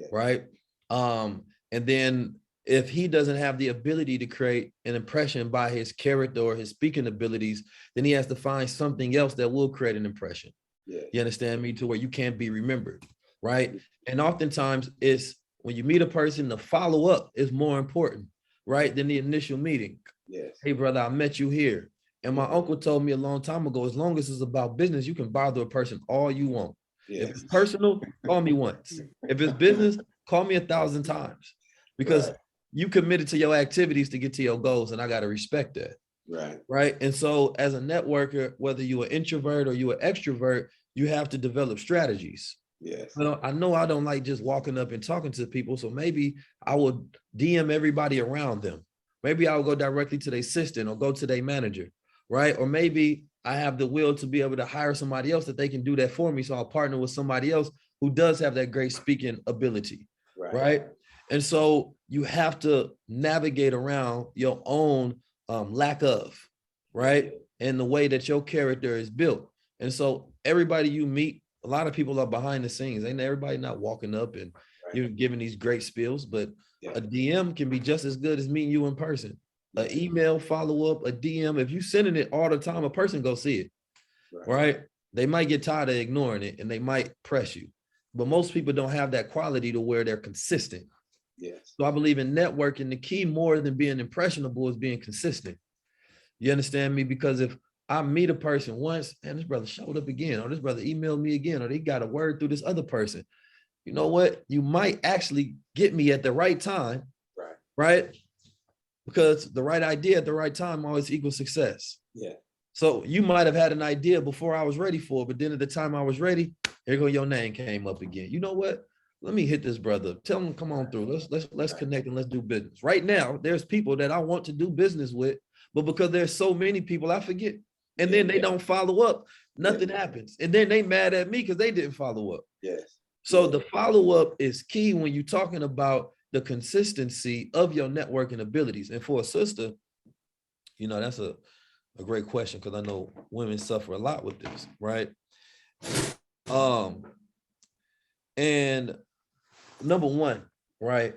right? And then if he doesn't have the ability to create an impression by his character or his speaking abilities, then he has to find something else that will create an impression. You understand me? To where you can't be remembered, right? And oftentimes it's when you meet a person, the follow-up is more important, right, than the initial meeting. Hey, brother, I met you here. And my uncle told me a long time ago, as long as it's about business, you can bother a person all you want. If it's personal, call me once. If it's business, call me 1,000 times, because you committed to your activities to get to your goals, and I got to respect that. Right. And so as a networker, whether you're an introvert or you're an extrovert, you have to develop strategies. Well, I know I don't like just walking up and talking to people. So maybe I would DM everybody around them, Maybe I'll go directly to their assistant or go to their manager, right? Or maybe I have the will to be able to hire somebody else that they can do that for me. So I'll partner with somebody else who does have that great speaking ability, right? And so you have to navigate around your own lack of, right? And the way that your character is built. And so everybody you meet, a lot of people are behind the scenes. Ain't everybody not walking up and you're giving these great spills, but a DM can be just as good as meeting you in person. An email follow-up, a DM, if you sending it all the time, a person go see it, right? They might get tired of ignoring it and they might press you, but most people don't have that quality to where they're consistent. Yes. So I believe in networking, the key more than being impressionable is being consistent. You understand me? Because if I meet a person once and this brother showed up again, or this brother emailed me again, or they got a word through this other person, you know what? You might actually get me at the right time, right? Because the right idea at the right time always equals success. Yeah. So you might have had an idea before I was ready for it, but then at the time I was ready, here go your name came up again. You know what? Let me hit this brother. Tell him come on through. Let's connect and let's do business. Right now, there's people that I want to do business with, but because there's so many people, I forget. And then they don't follow up. Nothing happens. And then they mad at me because they didn't follow up. Yes. So the follow-up is key when you're talking about the consistency of your networking abilities. And for a sister, you know, that's a great question because I know women suffer a lot with this, right? And number one, right?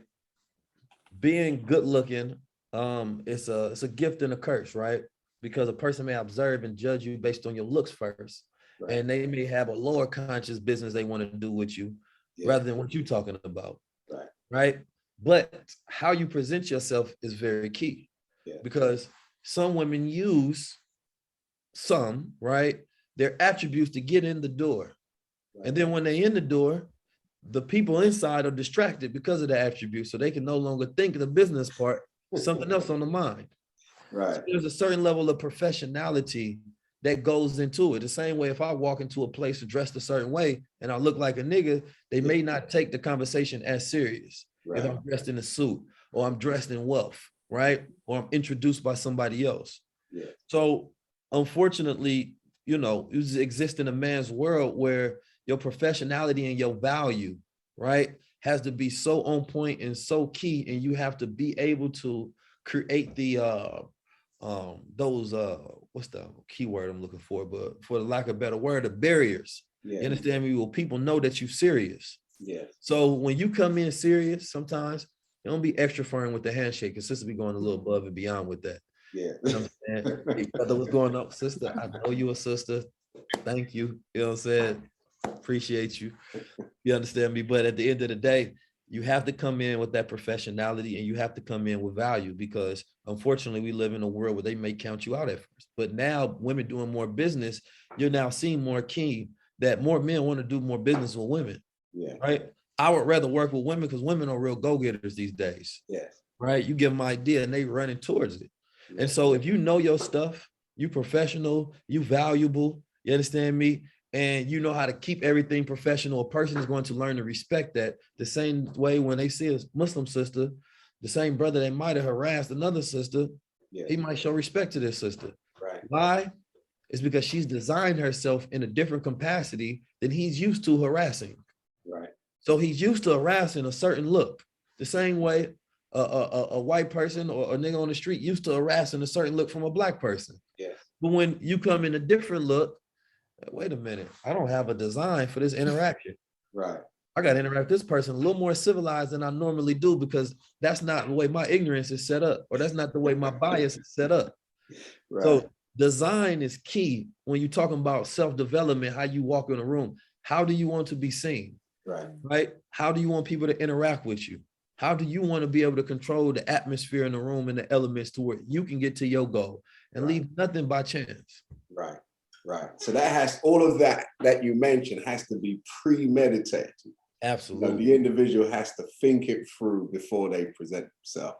Being good looking, it's a gift and a curse, right? Because a person may observe and judge you based on your looks first. And they may have a lower conscious business they want to do with you rather than what you're talking about. Right. But how you present yourself is very key because some women use their attributes to get in the door. And then when they in the door, the people inside are distracted because of the attributes. So they can no longer think of the business part, something else on the mind. Right. So there's a certain level of professionality that goes into it. The same way if I walk into a place dressed a certain way and I look like a nigga, they may not take the conversation as serious. If I'm dressed in a suit or I'm dressed in wealth, right? Or I'm introduced by somebody else. So unfortunately, you know, you exist in a man's world where your professionality and your value, right, has to be so on point and so key, and you have to be able to create the what's the key word I'm looking for, but for the lack of a better word, the barriers. You understand me? Well, people know that you're serious. So when you come in serious, sometimes don't be extra firm with the handshake. Your sister be going a little above and beyond with that. You know what I'm saying? Brother, what's going on, sister? I know you a sister. Thank you. You know what I'm saying? Appreciate you. You understand me? But at the end of the day, you have to come in with that professionality and you have to come in with value because unfortunately we live in a world where they may count you out at first. But now women doing more business, you're now seeing more keen that more men want to do more business with women. Right. I would rather work with women because women are real go-getters these days. Right. You give them an idea and they running towards it. And so if you know your stuff, you professional, you valuable, you understand me? And you know how to keep everything professional, a person is going to learn to respect that the same way when they see a Muslim sister, the same brother that might have harassed another sister, he might show respect to this sister. Why? It's because she's designed herself in a different capacity than he's used to harassing. So he's used to harassing a certain look, the same way a white person or a nigga on the street used to harassing a certain look from a black person. But when you come in a different look, wait a minute, I don't have a design for this interaction. I got to interact with this person a little more civilized than I normally do because that's not the way my ignorance is set up, or that's not the way my bias is set up. So design is key when you're talking about self-development, how you walk in a room. How do you want to be seen? Right? How do you want people to interact with you? How do you want to be able to control the atmosphere in the room and the elements to where you can get to your goal and leave nothing by chance? So that has all of that you mentioned has to be premeditated. Absolutely. So the individual has to think it through before they present themselves.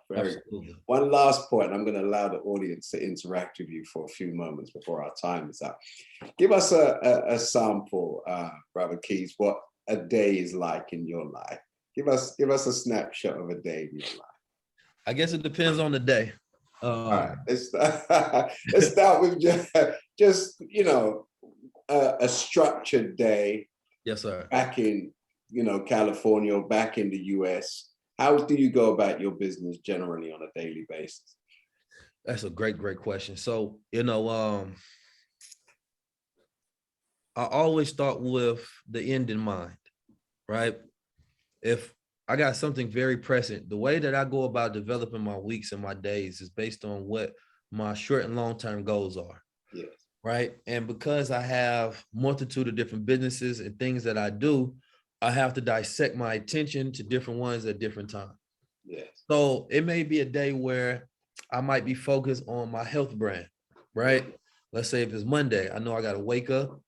One last point, I'm going to allow the audience to interact with you for a few moments before our time is up. Give us a sample, Brother Keys, what a day is like in your life. Give us a snapshot of a day in your life. I guess it depends on the day. All right, let's start with just a structured day Yes, sir. back in California or back in the US. How do you go about your business generally on a daily basis? That's a great question. So, I always start with the end in mind, right? If I got something very present, the way that I go about developing my weeks and my days is based on what my short and long-term goals are. Yes. Right. And because I have multitude of different businesses and things that I do, I have to dissect my attention to different ones at different times. Yes. So it may be a day where I might be focused on my health brand, right? Let's say if it's Monday, I know I got to wake up,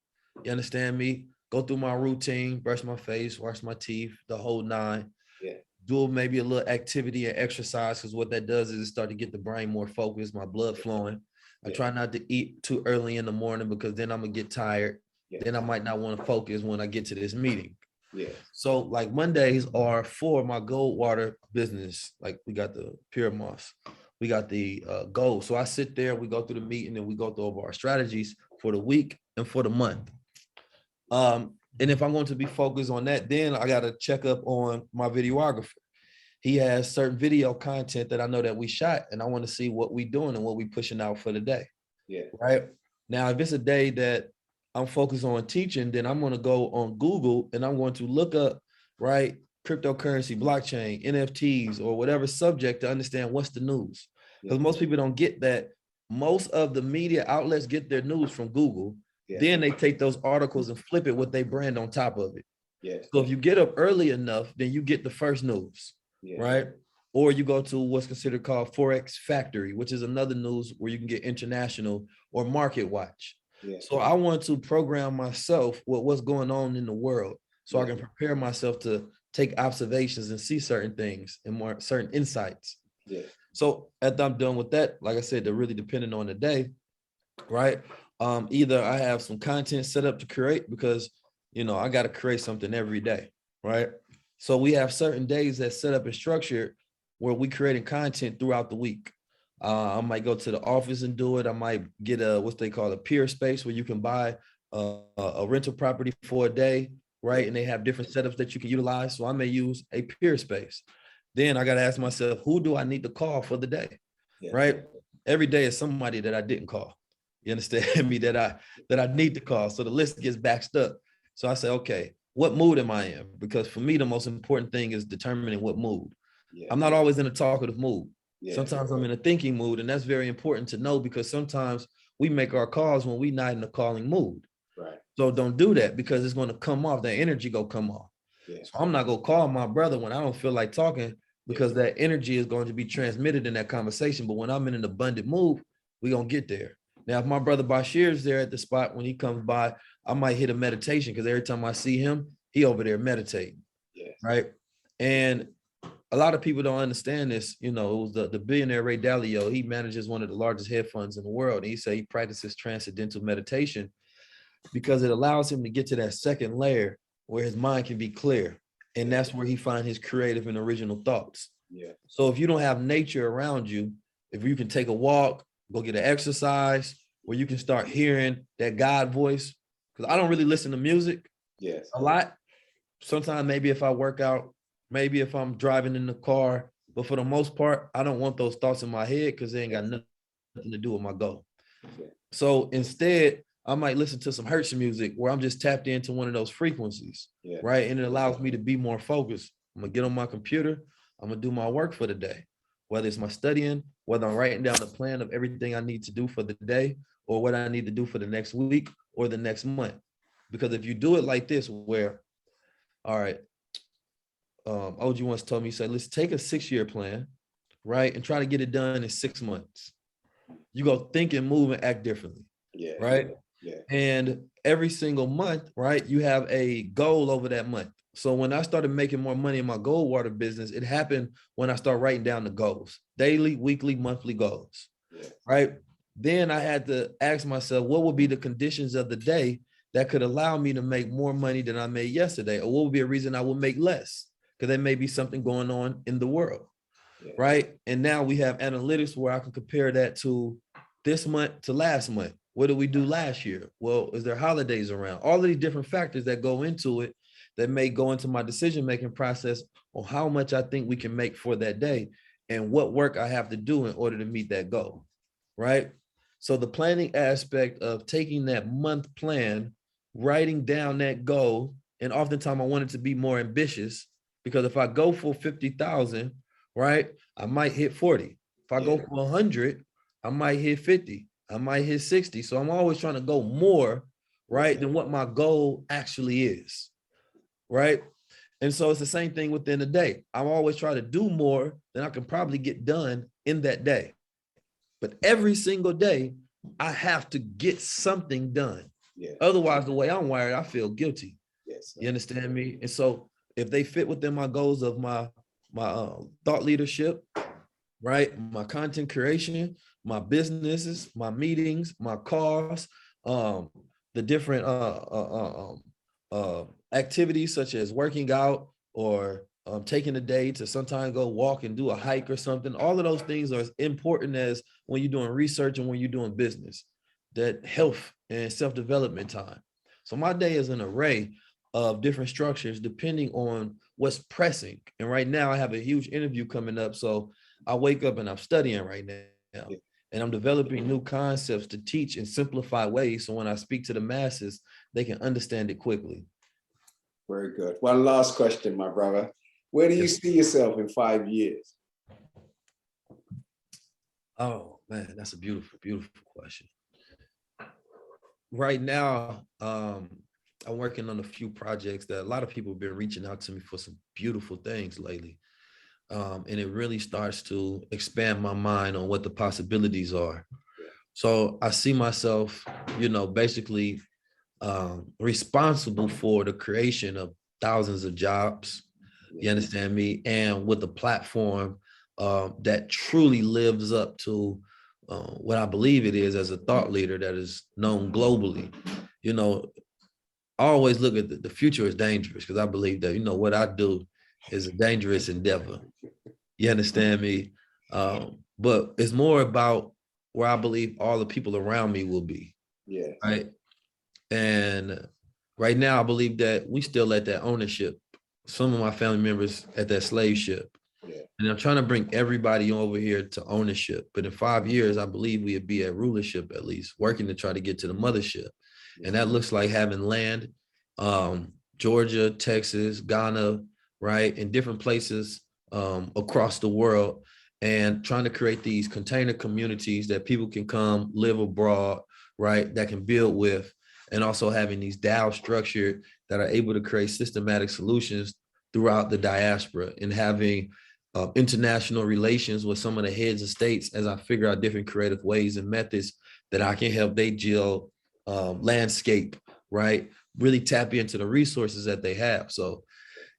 you understand me? Go through my routine, brush my face, wash my teeth, the whole nine. Yeah. Do maybe a little activity and exercise, because what that does is it start to get the brain more focused, my blood flowing. I try not to eat too early in the morning because then I'm gonna get tired. Yeah. Then I might not want to focus when I get to this meeting. Yeah. So like Mondays are for my Goldwater business. Like we got the Pure Moss, we got the gold. So I sit there, we go through the meeting and we go through our strategies for the week and for the month. And if I'm going to be focused on that, then I got to check up on my videographer. He has certain video content that I know that we shot, and I want to see what we doing and what we pushing out for the day. Yeah. Right. Now, if it's a day that I'm focused on teaching, then I'm going to go on Google and I'm going to look up, right, cryptocurrency, blockchain, NFTs, or whatever subject to understand what's the news. Because most people don't get that. Most of the media outlets get their news from Google. Yeah. Then they take those articles and flip it with their brand on top of it. Yeah. So if you get up early enough, then you get the first news, right? Or you go to what's considered called Forex Factory, which is another news where you can get international or Market Watch. Yeah. So I want to program myself with what's going on in the world so I can prepare myself to take observations and see certain things and more certain insights. Yeah. So after I'm done with that, like I said, they're really dependent on the day, right? Either I have some content set up to create because, I got to create something every day, right? So we have certain days that set up and structured where we creating content throughout the week. I might go to the office and do it. I might get what they call a peer space where you can buy a rental property for a day, right? And they have different setups that you can utilize. So I may use a peer space. Then I got to ask myself, who do I need to call for the day, right? Every day is somebody that I didn't call. You understand me? That I need to call. So the list gets backed up. So I say, okay, what mood am I in? Because for me, the most important thing is determining what mood. Yeah. I'm not always in a talkative mood. Yeah. Sometimes I'm in a thinking mood, and that's very important to know because sometimes we make our calls when we're not in a calling mood. Right. So don't do that because it's going to come off. That energy go come off. Yeah. So I'm not going to call my brother when I don't feel like talking because that energy is going to be transmitted in that conversation. But when I'm in an abundant mood, we're going to get there. Now, if my brother Bashir is there at the spot when he comes by, I might hit a meditation because every time I see him, he over there meditating, right? And a lot of people don't understand this. It was the billionaire Ray Dalio. He manages one of the largest hedge funds in the world. And he said he practices transcendental meditation because it allows him to get to that second layer where his mind can be clear. And that's where he finds his creative and original thoughts. Yeah. So if you don't have nature around you, if you can take a walk, go get an exercise where you can start hearing that God voice. Because I don't really listen to music a lot. Sometimes maybe if I work out, maybe if I'm driving in the car, but for the most part, I don't want those thoughts in my head because they ain't got nothing to do with my goal. Yeah. So instead, I might listen to some Hertz music where I'm just tapped into one of those frequencies, right? And it allows me to be more focused. I'm gonna get on my computer. I'm gonna do my work for the day, whether it's my studying, whether I'm writing down the plan of everything I need to do for the day or what I need to do for the next week or the next month. Because if you do it like this, where, all right, OG once told me, he said, let's take a 6-year plan, right? And try to get it done in 6 months. You go think and move and act differently, right? Yeah. And every single month, right, you have a goal over that month. So when I started making more money in my Goldwater business, it happened when I started writing down the goals, daily, weekly, monthly goals, right? Then I had to ask myself, what would be the conditions of the day that could allow me to make more money than I made yesterday? Or what would be a reason I would make less? Because there may be something going on in the world. Yeah. right? And now we have analytics where I can compare that to this month to last month. What did we do last year? Well, is there holidays around? All of these different factors that go into it that may go into my decision-making process on how much I think we can make for that day and what work I have to do in order to meet that goal, right? So the planning aspect of taking that month plan, writing down that goal, and oftentimes I want it to be more ambitious because if I go for 50,000, right, I might hit 40. If I go Yeah. for 100, I might hit 50. I might hit 60. So I'm always trying to go more, right, than what my goal actually is, right? And so it's the same thing within a day. I'm always trying to do more than I can probably get done in that day. But every single day, I have to get something done. Yeah. Otherwise, the way I'm wired, I feel guilty. Yes. You understand me? And so if they fit within my goals of my thought leadership, right? My content creation, my businesses, my meetings, my cars, the different activities such as working out or taking a day to sometimes go walk and do a hike or something. All of those things are as important as when you're doing research and when you're doing business, that health and self-development time. So my day is an array of different structures depending on what's pressing. And right now I have a huge interview coming up. So I wake up and I'm studying right now. And I'm developing new concepts to teach in simplified ways. So when I speak to the masses, they can understand it quickly. Very good. One last question, my brother. Where do you see yourself in 5 years? Oh man, that's a beautiful, beautiful question. Right now, I'm working on a few projects that a lot of people have been reaching out to me for some beautiful things lately. And it really starts to expand my mind on what the possibilities are. So I see myself, basically responsible for the creation of thousands of jobs. You understand me? And with a platform that truly lives up to what I believe it is as a thought leader that is known globally. I always look at the future is dangerous because I believe that, what I do is a dangerous endeavor. You understand me? But it's more about where I believe all the people around me will be. Yeah. Right. And right now, I believe that we still at that ownership. Some of my family members at that slave ship. Yeah. And I'm trying to bring everybody over here to ownership. But in 5 years, I believe we'd be at rulership, at least working to try to get to the mothership. And that looks like having land, Georgia, Texas, Ghana, right, in different places across the world, and trying to create these container communities that people can come live abroad, right, that can build with, and also having these DAO structured that are able to create systematic solutions throughout the diaspora, and having international relations with some of the heads of states as I figure out different creative ways and methods that I can help they geo landscape, right, really tap into the resources that they have. So,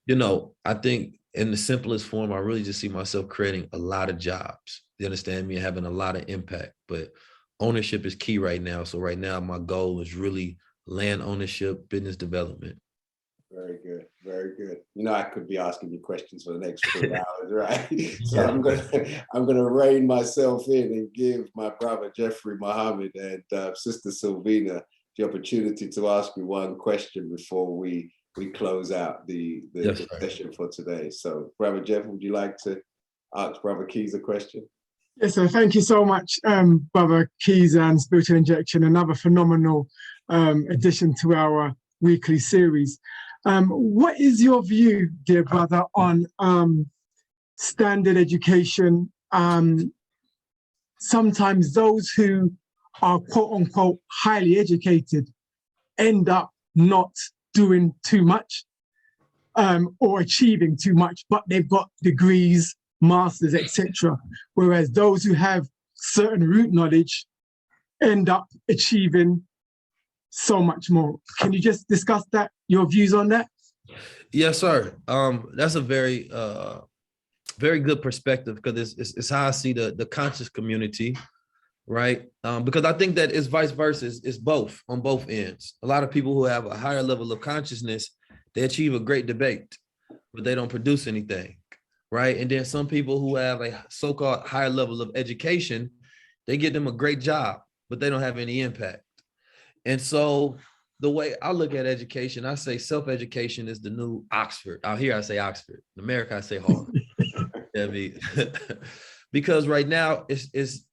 I think in the simplest form, I really just see myself creating a lot of jobs. You understand me? And having a lot of impact. But ownership is key right now. So right now, my goal is really land ownership, business development. Very good. Very good. I could be asking you questions for the next 4 hours, right? So Yeah. I'm gonna rein myself in and give my brother Jeffrey Muhammad and Sister Sylvina the opportunity to ask me one question before we close out the session for today. So, Brother Jeff, would you like to ask Brother Keys a question? Yes, so thank you so much, Brother Keys and Spiritual Injection, another phenomenal addition to our weekly series. What is your view, dear brother, on standard education? Sometimes those who are quote unquote highly educated end up not doing too much or achieving too much, but they've got degrees, masters, etc. Whereas those who have certain root knowledge end up achieving so much more. Can you just discuss that, your views on that? Yes, sir. That's a very, very good perspective, because it's how I see the conscious community, right? Because I think that it's vice versa. It's both on both ends. A lot of people who have a higher level of consciousness, they achieve a great debate, but they don't produce anything. right? And then some people who have a so-called higher level of education, they get them a great job, but they don't have any impact. And so the way I look at education, I say self-education is the new Oxford. Out here, I say Oxford. In America, I say Harvard. I mean, because right now, it's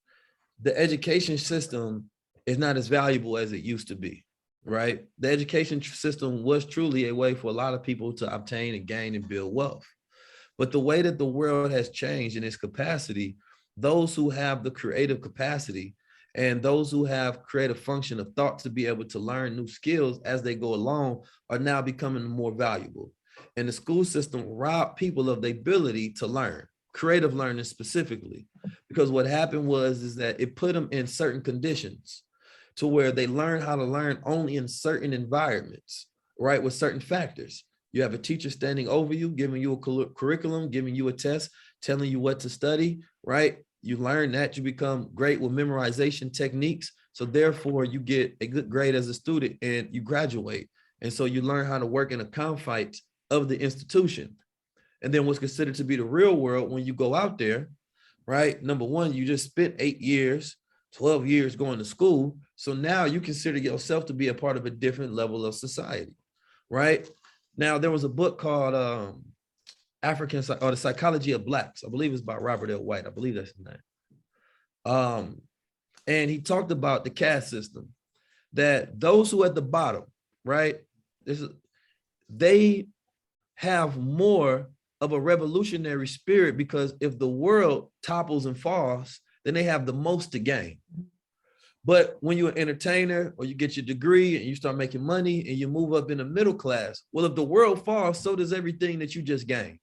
the education system is not as valuable as it used to be, right? The education system was truly a way for a lot of people to obtain and gain and build wealth. But the way that the world has changed in its capacity, those who have the creative capacity and those who have creative function of thought to be able to learn new skills as they go along are now becoming more valuable. And the school system robbed people of the ability to learn, creative learning specifically, because what happened is that it put them in certain conditions to where they learn how to learn only in certain environments, right? With certain factors. You have a teacher standing over you, giving you a curriculum, giving you a test, telling you what to study, right? You learn that, you become great with memorization techniques. So therefore you get a good grade as a student and you graduate. And so you learn how to work in the confines of the institution. And then what's considered to be the real world when you go out there, right? Number one, you just spent 8 years, 12 years going to school. So now you consider yourself to be a part of a different level of society, right? Now, there was a book called The Psychology of Blacks. I believe it's by Robert L. White. I believe that's his name. And he talked about the caste system, that those who are at the bottom, right, they have more of a revolutionary spirit, because if the world topples and falls, then they have the most to gain. But when you're an entertainer or you get your degree and you start making money and you move up in the middle class, well, if the world falls, so does everything that you just gained.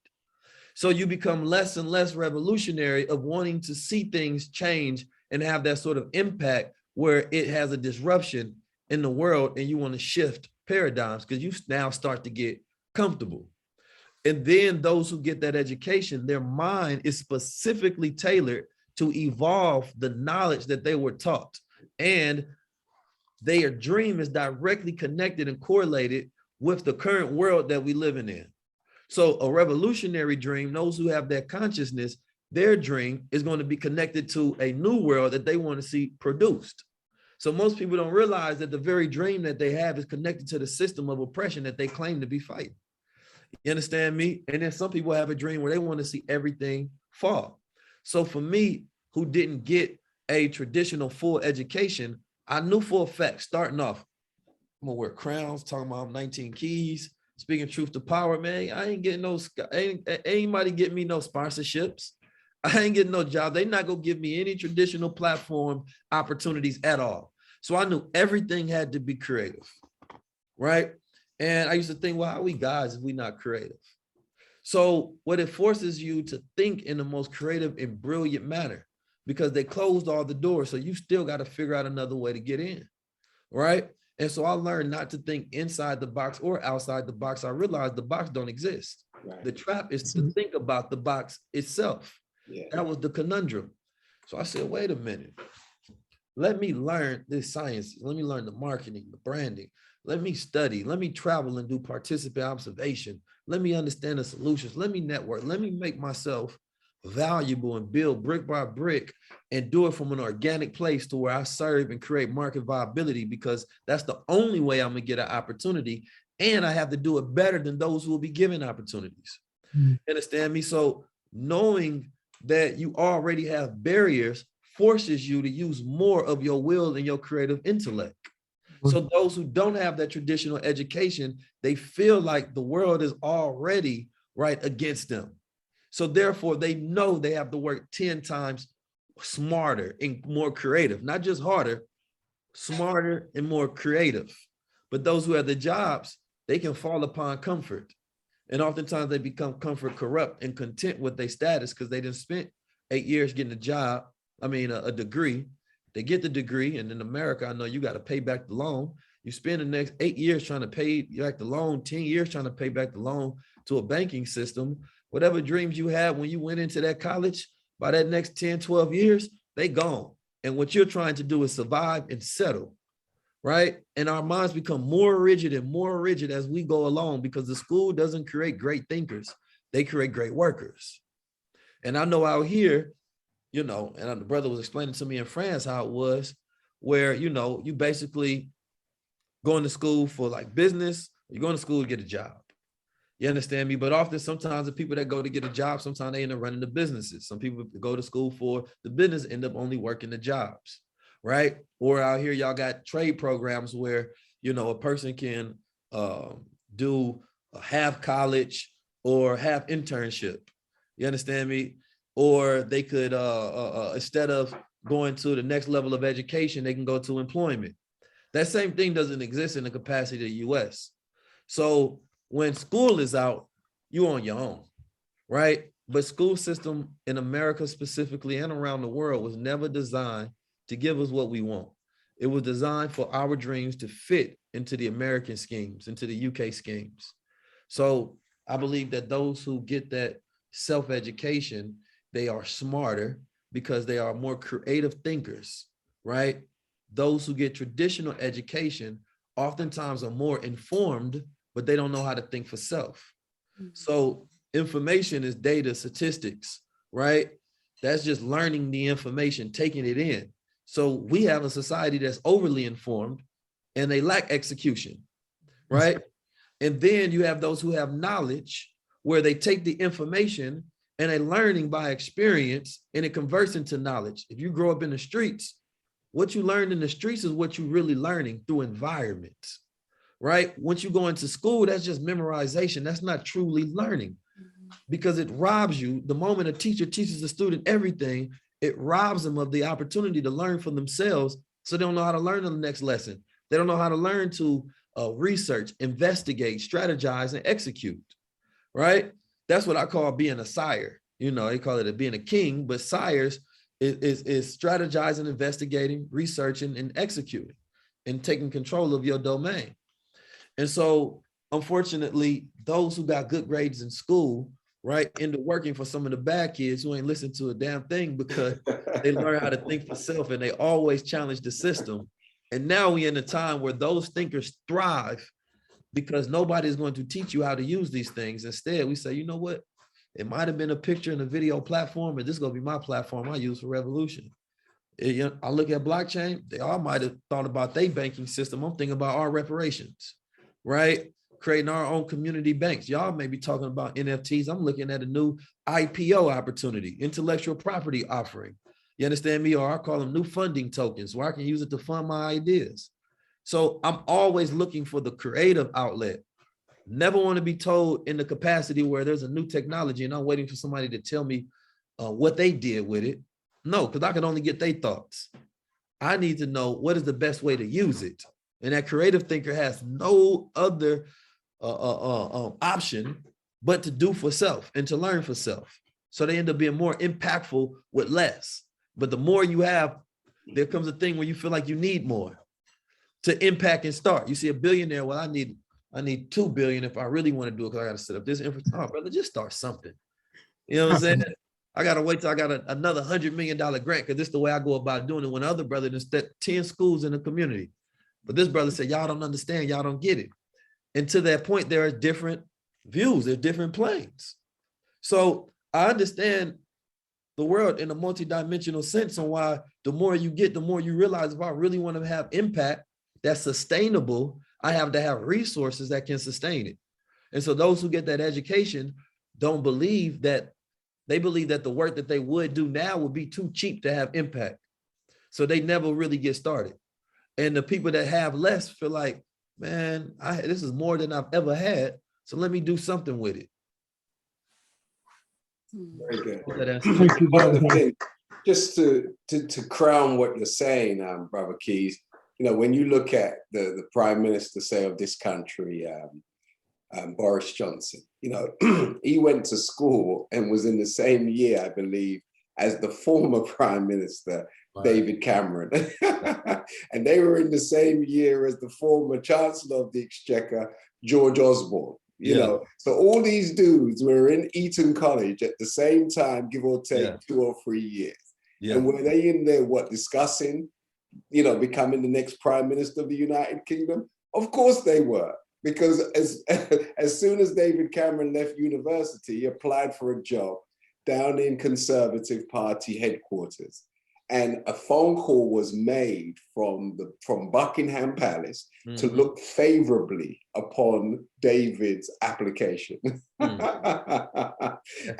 So you become less and less revolutionary of wanting to see things change and have that sort of impact where it has a disruption in the world, and you want to shift paradigms because you now start to get comfortable. And then those who get that education, their mind is specifically tailored to evolve the knowledge that they were taught. And their dream is directly connected and correlated with the current world that we living in. So a revolutionary dream, those who have that consciousness, their dream is going to be connected to a new world that they want to see produced. So most people don't realize that the very dream that they have is connected to the system of oppression that they claim to be fighting. You understand me? And then some people have a dream where they want to see everything fall. So for me, who didn't get a traditional full education, I knew for a fact, starting off, I'm gonna wear crowns, talking about 19 keys, speaking truth to power, man. I ain't getting no, ain't anybody get me no sponsorships. I ain't getting no job. They not gonna give me any traditional platform opportunities at all. So I knew everything had to be creative, right? And I used to think, well, how are we guys if we not creative? So what it forces you to think in the most creative and brilliant manner, because they closed all the doors. So you still got to figure out another way to get in, right? And so I learned not to think inside the box or outside the box. I realized the box don't exist. Right. The trap is to think about the box itself. Yeah. That was the conundrum. So I said, wait a minute. Let me learn this science. Let me learn the marketing, the branding. Let me study. Let me travel and do participant observation. Let me understand the solutions. Let me network. Let me make myself valuable and build brick by brick and do it from an organic place to where I serve and create market viability, because that's the only way I'm gonna get an opportunity, and I have to do it better than those who will be given opportunities. Understand me? So knowing that you already have barriers forces you to use more of your will and your creative intellect. So those who don't have that traditional education, they feel like the world is already right against them. So therefore, they know they have to work 10 times smarter and more creative, not just harder, smarter and more creative. But those who have the jobs, they can fall upon comfort. And oftentimes they become comfort corrupt and content with their status because they done spent 8 years getting a job, a degree. They get the degree, and in America, I know you got to pay back the loan. You spend the next 8 years trying to pay back the loan, 10 years trying to pay back the loan to a banking system. Whatever dreams you had when you went into that college, by that next 10, 12 years, they gone. And what you're trying to do is survive and settle, right? And our minds become more rigid and more rigid as we go along, because the school doesn't create great thinkers. They create great workers. And I know out here, you know, and the brother was explaining to me in France how it was, where, you know, you basically going to school for like business, you're going to school to get a job. You understand me? But often, sometimes the people that go to get a job, sometimes they end up running the businesses. Some people go to school for the business, end up only working the jobs, right? Or out here, y'all got trade programs where, you know, a person can do a half college or half internship. You understand me? Or they could, instead of going to the next level of education, they can go to employment. That same thing doesn't exist in the capacity of the US. So when school is out, you on your own, right? But school system in America specifically and around the world was never designed to give us what we want. It was designed for our dreams to fit into the American schemes, into the UK schemes. So I believe that those who get that self-education, they are smarter because they are more creative thinkers, right? Those who get traditional education oftentimes are more informed, but they don't know how to think for self. So information is data, statistics, right? That's just learning the information, taking it in. So we have a society that's overly informed and they lack execution, right? And then you have those who have knowledge where they take the information and they're learning by experience and it converts into knowledge. If you grow up in the streets, what you learn in the streets is what you're really learning through environments. Right? Once you go into school, that's just memorization. That's not truly learning because it robs you. The moment a teacher teaches a student everything, it robs them of the opportunity to learn for themselves. So they don't know how to learn in the next lesson. They don't know how to learn to research, investigate, strategize, and execute. Right? That's what I call being a sire. You know, they call it being a king, but sires is strategizing, investigating, researching, and executing, and taking control of your domain. And so, unfortunately, those who got good grades in school, right, end up working for some of the bad kids who ain't listened to a damn thing because they learn how to think for self and they always challenge the system. And now we're in a time where those thinkers thrive because nobody's going to teach you how to use these things. Instead, we say, you know what? It might have been a picture in a video platform, but this is going to be my platform I use for revolution. I look at blockchain, they all might have thought about their banking system. I'm thinking about our reparations. Right? Creating our own community banks. Y'all may be talking about NFTs. I'm looking at a new IPO opportunity, intellectual property offering. You understand me? Or I call them new funding tokens where I can use it to fund my ideas. So I'm always looking for the creative outlet. Never want to be told in the capacity where there's a new technology and I'm waiting for somebody to tell me what they did with it. No, because I can only get their thoughts. I need to know what is the best way to use it. And that creative thinker has no other option but to do for self and to learn for self. So they end up being more impactful with less. But the more you have, there comes a thing where you feel like you need more to impact and start. You see a billionaire, well, I need 2 billion if I really want to do it because I got to set up this infrastructure. Oh, brother, just start something. You know what I'm saying? I got to wait till I got another $100 million grant because this is the way I go about doing it when other brothers instead 10 schools in the community. But this brother said, y'all don't understand, y'all don't get it. And to that point, there are different views, there's different planes. So I understand the world in a multidimensional sense on why the more you get, the more you realize if I really want to have impact that's sustainable, I have to have resources that can sustain it. And so those who get that education don't believe that, they believe that the work that they would do now would be too cheap to have impact. So they never really get started. And the people that have less feel like, man, this is more than I've ever had. So let me do something with it. Very good. Thank you, One of the brother. things, just to crown what you're saying, Brother Keys, you know, when you look at the Prime Minister, say, of this country, Boris Johnson, you know, he went to school and was in the same year, I believe, as the former Prime Minister, David Cameron. And they were in the same year as the former Chancellor of the Exchequer, George Osborne. You know, so all these dudes were in Eton College at the same time, give or take 2 or 3 years. And were they in there, discussing, you know, becoming the next Prime Minister of the United Kingdom? Of course they were, because as soon as David Cameron left university, he applied for a job. down in Conservative Party headquarters, and a phone call was made from Buckingham Palace to Mhm. look favorably upon David's application.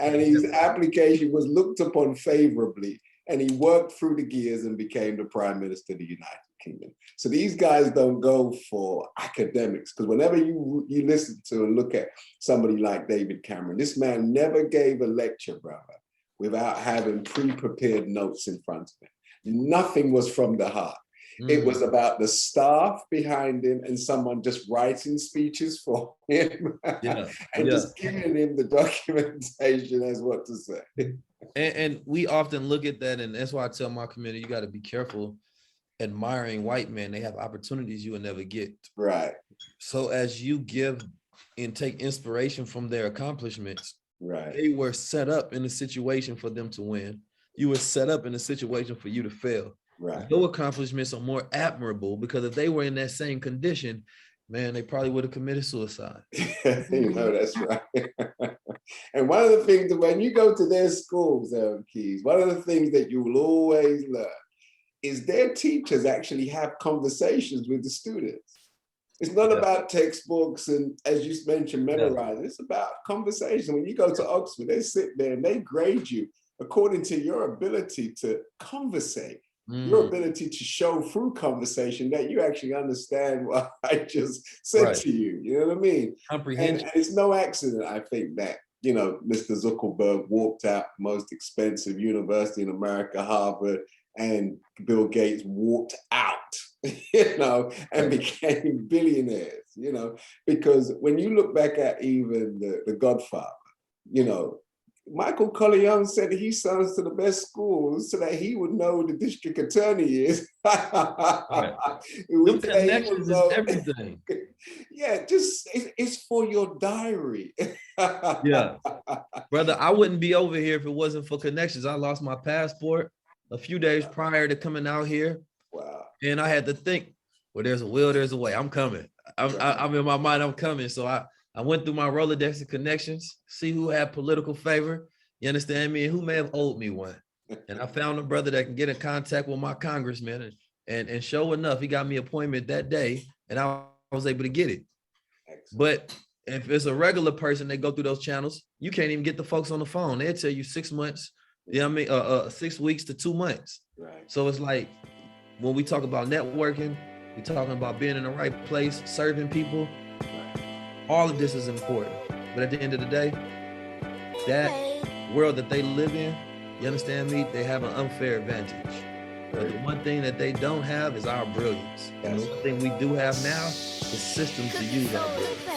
And his application was looked upon favorably, and he worked through the gears and became the Prime Minister of the United Kingdom. So these guys don't go for academics, because whenever you listen to and look at somebody like David Cameron, this man never gave a lecture, brother, without having pre-prepared notes in front of him. Nothing was from the heart. It was about the staff behind him and someone just writing speeches for him and just giving him the documentation as what to say. And we often look at that, and that's why I tell my community, you got to be careful admiring white men. They have opportunities you will never get. Right. So as you give and take inspiration from their accomplishments, Right. they were set up in a situation for them to win. You were set up in a situation for you to fail. Right. Your accomplishments are more admirable, because if they were in that same condition, man, they probably would have committed suicide. You know, that's right. And one of the things that when you go to their schools, Keys, one of the things that you will always learn is their teachers actually have conversations with the students. It's not about textbooks and, as you mentioned, memorizing. It's about conversation. When you go to Oxford, they sit there and they grade you according to your ability to conversate, your ability to show through conversation that you actually understand what I just said to you. You know what I mean? Comprehension. And it's no accident, I think, that, you know, Mr. Zuckerberg walked out the most expensive university in America, Harvard, and Bill Gates walked out, you know, and became billionaires, you know, because when you look back at even the Godfather, you know, Michael Corleone said he sends to the best schools so that he would know who the district attorney is. Them connections is everything. Yeah, just it's for your diary. Yeah, brother, I wouldn't be over here if it wasn't for connections. I lost my passport a few days prior to coming out here. Wow. And I had to think, well, there's a will, there's a way. I'm coming. I'm in my mind, I'm coming. So I went through my Rolodex of connections, see who had political favor, you understand me, and who may have owed me one. And I found a brother that can get in contact with my congressman, and sure enough, he got me an appointment that day, and I was able to get it. Excellent. But if it's a regular person, they go through those channels, you can't even get the folks on the phone. They'll tell you 6 months, you know what I mean, 6 weeks to 2 months. Right. So it's like, when we talk about networking, we're talking about being in the right place, serving people. All of this is important. But at the end of the day, that world that they live in, you understand me, they have an unfair advantage. But the one thing that they don't have is our brilliance. And the one thing we do have now is systems to use our brilliance.